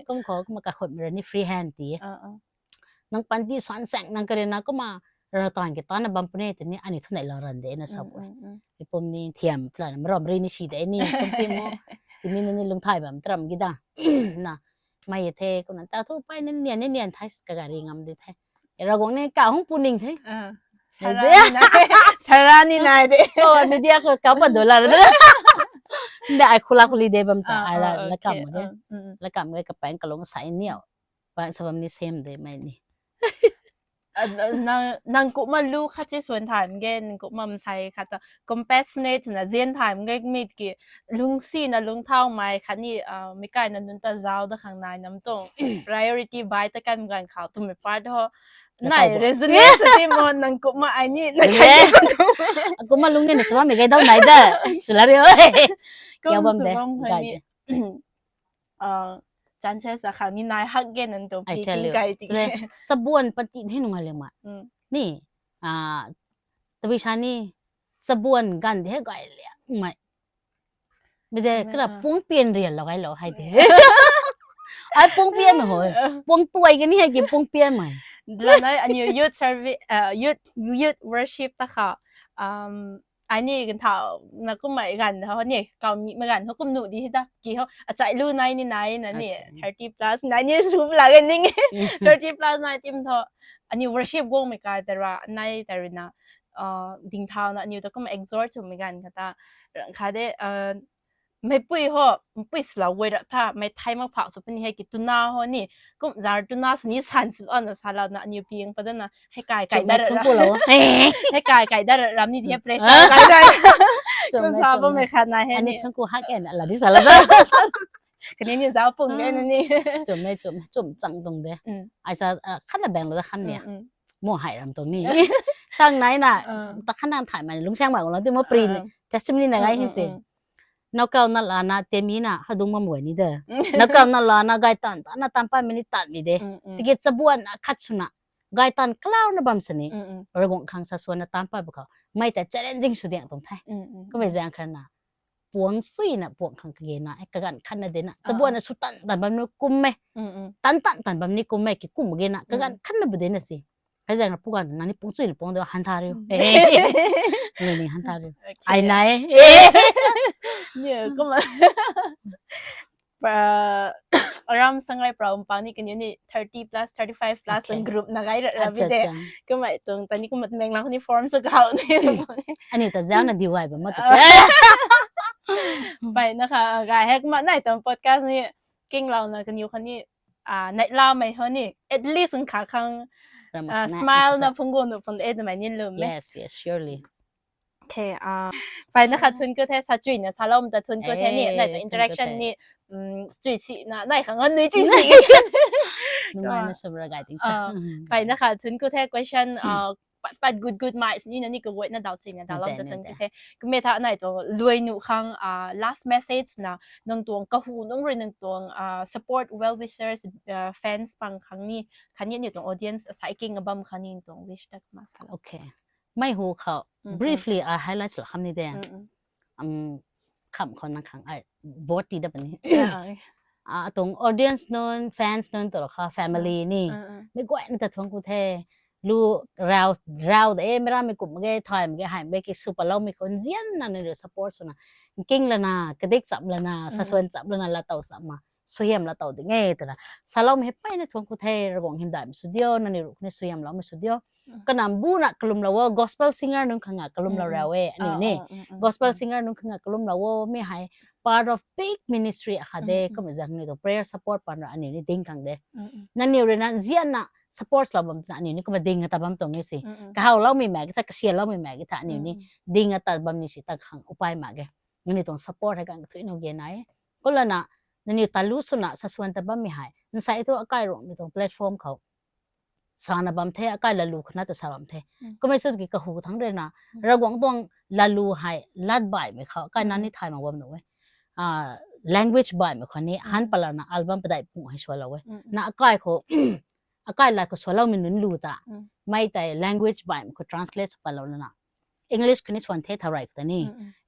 ก็ขอก็มากระขดมันนี่ฟรีแฮนด์ตีนังปันที่สอนแสงนังกระเด็นนะก็มาเราตอนกี่ตอนนะบัมปเนตนี่อันนี้ทุนไหนเรารันเดนะสับไว้พี่ปมนี่เทียมตลาดมารอมรีนิชีเดนี่ปมที่โมที่มีนี่ลุงไทยแบบตรำกี่ดานะไม่เทก็นั่นตาทุไปนั่นเนียนไทยกะการิงามดีแท้เรากงเนี่ยกะห้องปูนิ่งเท้sarani nai de oh media ko kapa dollar de nda ai khula khuli de bam ta ala la kam ge ka pang kalong sai niao pa sabam ni sem de mai ni nang ku ma lu kha che swan time gen ku mam sai kha ta compassionate na zen time ge mit ki lung si na lung thau mai kha ni mi kai na nun ta zaw da khang nai nam tong priority bai ta kan gan khaw tu me part ho nai resonate ti mo nang ku ma ai ni na kha ku ma lung ni na sabam me ge dau nai da sulare oi ya bam de chan che sa kha ni nai hak gen nan to pi kai ti sabun pati thi nu ngale ma ni tabi shani sabun gan de gai le mai me de kra pung pien rian lo gai lo hai de ai pung pien ma hoi pung tuai ke ni hai ki pung pien mai la nai an youth service youth worship ta khaอันนี้กันเท่านักก็ไม่กันเขาเนี่ยเก่ามีเหมือนกันเขาก็หนุดีที่ตากี่เขาอาจจะรู้ในนี่ไหนนั่นเนี่ย30 plus ไหนเนี่ยสูบหลังกันนิ่ง30 plus ไหนทีมเท่าอันนี้ worship วงไม่กันแต่ว่าในแต่ละนะดิ่งเท่านะอันนี้แต่ก็ไม่ exhort เหมือนกันค่ะค่ะเด้ไม่ปุ้ยเขาปุ้ยสลาวเวรถ้าไม่ไทยมาผักสุพรรณให้กิตุนาเขานี่ก็จาตุนาสนิสันสุดอันนั้นสาระนะนิวเพียงประเด็นนะให้กายได้ให้กายได้รับนี่ที่เพรสเชอร์ได้ก็ทราบว่าไม่ขนาดนี้อันนี้ฉันกูฮักแอนอะไรที่สาระคันนี้จะเอาปุ่งกันนี่จมจังตรงเด้ไอ้ซะขั้นละแบ่งเราขั้นเนี่ยโม่หายรำตรงนี้สร้างไหนน่ะตะขั้นนางถ่ายมาลุงช่างมาของเราที่มาปรีนจะซิมนี่ไหนไงเห็นสินักเก่านั่นล่ะนะเตมีน่ะเขาดุงมาหมวยนี่เด้อนักเก่านั่นล่ะนะไกตันนะตามไปมินิตันมีเด้ติเกตสะบวนคัดสุนะไกตันกล้าวนะบัมสนี่เรากงคังสะสวนนะตามไปบ่เขาไม่แต่ challenging สุดอย่างตรงไทยก็ไม่แรงขนาดปวงซุยน่ะปวงคังกะเกน่ะไอ้กะกันคันน่ะเด้น่ะสะบวนน่ะสุตันตันบัมนี่กุมแม่ตันบัมนี่กุมแม่กิกุมเกน่ะกะกันคันน่ะบ่เด้น่ะสิไอ้แรงปุกันนั่นนี่ปวงซุยปวงเด้อหันทาริวนี่หันทาริวไอ้นายเนี่ยก็มารำสังไรปรามปานี่กันอยู่นี่30 plus 35 plus สังกรุ๊ปนักไอ้ระบิเดก็ไม่ตรงตอนนี้ก็มาแมงลังคนนี้ฟอร์มสักเขานี่อันนี้แต่เจ้าน่ะดีไว้แบบมาตัวไปนะคะกายแฮกมาในตอนพอดแคสต์นี่กิ้งเรานะกันอยู่คนนี้ในลาวไม่เท่านี้ at least สังขาคังsmile นะพงกุนพงเอ็ดไม่ยินลืมไหม yes surely โอเคไปนะคะทุนก็แท้สัจจุยเนี่ยซาลอมแต่ทุนก็แท้นี่ในตัว interaction นี่จุยสินะในข้างนี้จุยสิน้อยนะสำหรับกายจริงๆไปนะคะทุนก็แท้ question ปัด good miles นี่นะนี่ก็ไว้นะดาวจริงนะดาวลอมแต่ทุนก็แท้ก็มีท่าในตัวรวยหนูข้างlast message นะน้องตัวกะหูน้องเรียนน้องตัวsupport well wishers fans ปังครั้งนี้คันนี้อยู่ตรง audience สายกิ่งบัมคันนี้ตรง wish ตักมาซาลอมโอเคไม่หูเขา briefly highlight คำนี้ได้คำคนนั้นคำvote ที่ได้ปะนี่ตรง audience นั้น fans นั้นตัวละค่ะ family นี่ไม่กว่านี่แต่ทวงกูเท lu rau de mera me kum ge thai me ge hai me ki super law me kon zian na ne support suna king la na kedik sam la na sa swan sam la na la taw sama soyam la taw de nge ta salaw me pai na thong ku the rong him dai studio na ni ru ne soyam law me studio kanam bu na klum law gospel singer nung khanga klum law rawe ani ne gospel singer nung khanga klum law me hai part of big ministry akhade ko me jang ni to prayer support partner ani ni ding kang de na ni re na zian na support la bam ta ani ni ko ma ding ta bam tong ni si ka haw law mi ma gi ta ka sia law mi ma gi ta ani ni ding ta bam ni si ta khang upai ma ge ni tong support ha kang tu no ge nai ko la na ni ta lu su na sa swan ta bam mi hai n sai to akai ro mi tong platform khau sana bam the akai la lu khna ta sa bam the ko me su ki ka hu thang re na ra gwang tong la lu hai lat bai me khau ka na ni thai ma wam no we language bai me khani han pala na album padai pu hai so la we na akai kho akai la ko so law min nun lu ta mai tai language bai ko translate pa law na english khni swan the tharai ta ni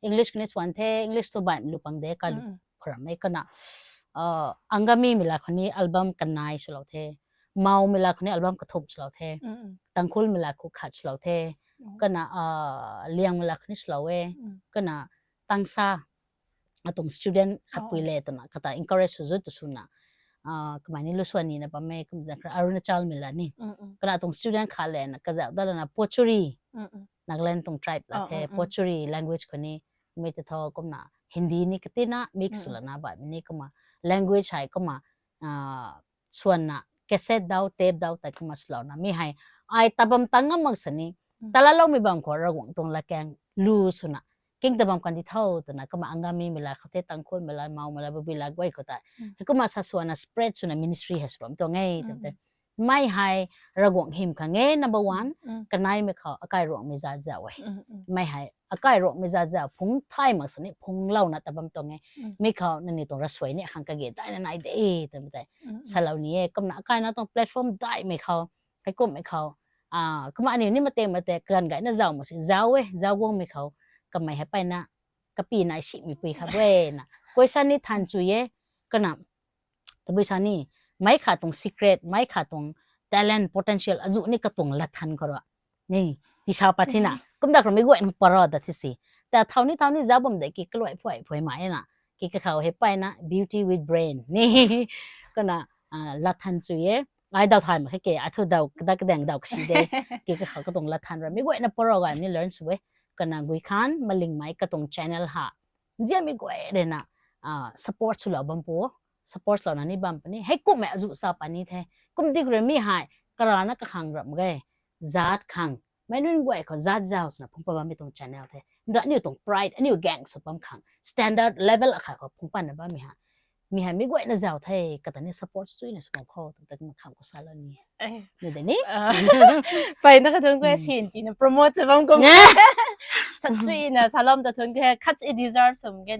english khni swan the english to bai lu pang de ka lu phra mai kana angami mila khani album kanai so law the mau mila khani album ka thop so law the tangkhul mila ko khat so law the kana liang mila khni so law we kana tangsa atong student khapuile to na kata encourage su to suna kamani lu swani na pa me kum zakra arunachal milani kana tong student khale na kaza dala na pochuri nagaland tong tribe la the pochuri language khoni me te thaw kom na hindi ni katina mix sulana ba ni kama language hai kama swana cassette daw tape daw ta kama slona mi hai ai tabam tangam magsani talalaw mi bang ko rawang tong lakang lu suna king tabam kan di thaw to na kama angami mila khote tangkhol mila mau mila babila gwai ko ta kuma sa swana spread suna ministry has from to ngai te mai hai ragong him ka nge number 1 kanai me kha akai ro me za za wai mai hai akai ro me za za phung thai ma sani phung law na tabam to nge me kha na ni to raswai ni khang ka ge dai na nai de te te salaw ni e kam na akai na to platform dai me kha kai ko me kha kuma ani ni mate kan ga na zaw mo si zaw we zaw gong me kha kamai hai pai na kapi na si mi pui kha we na question ni than chu ye kana tabi sani mai kha tong secret mai kha tong talent potential aju ni ka tong la than karo ni ti sa pathina kum da kro me goi paro da thi si ta thawni zabam de ki kloi phoi mai na ki ka khaw he pai na beauty with brain ni kana la than chu ye ai daw thai ma ke athu daw da ka dang daw si de ki ka khaw ka tong la than ra me goi na paro ga ni learn suwe kana gui khan maling mai ka tong channel ha je mi goi de na support su la bam po support lo na ni bam pani he kum me azu sa pani the kum dik re mi hai karana ka khang ram ge zat khang mai nun goi ko zat zaus na phumpa bam mi tong channel the da ni tong pride ani gang so pam khang standard level a kha ko phumpa na ba mi ha mi goi na zaw the ka ta ni support sui na so kho ta ma kham ko sala ni ni de ni pai na ka thong ko sin ti na promote bam ko satui na salom da thong ke cut it deserve some ge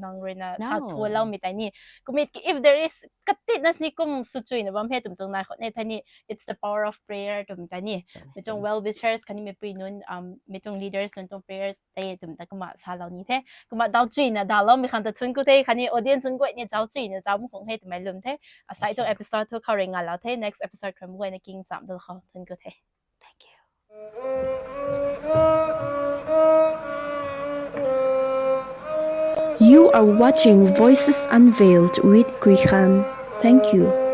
nang re na sa thu law mi tai ni kumit if there is katit na ni kum sutui na bam he tum tong na khot ne thani it's the power of prayer tum ta ni me tong well wishers kani me pui nun me tong leaders nun tong prayers tai tum ta kuma salaw ni the kuma daw chui na da law mi khan ta thun ku the khani audience ngoi ni jaw chui na jaw mu khong he tum mai lum the asai to episode to kharing nga law the next episode kram goi na king sam dal khaw thun ku the thank you You are watching Voices Unveiled with Kui Khan. Thank you.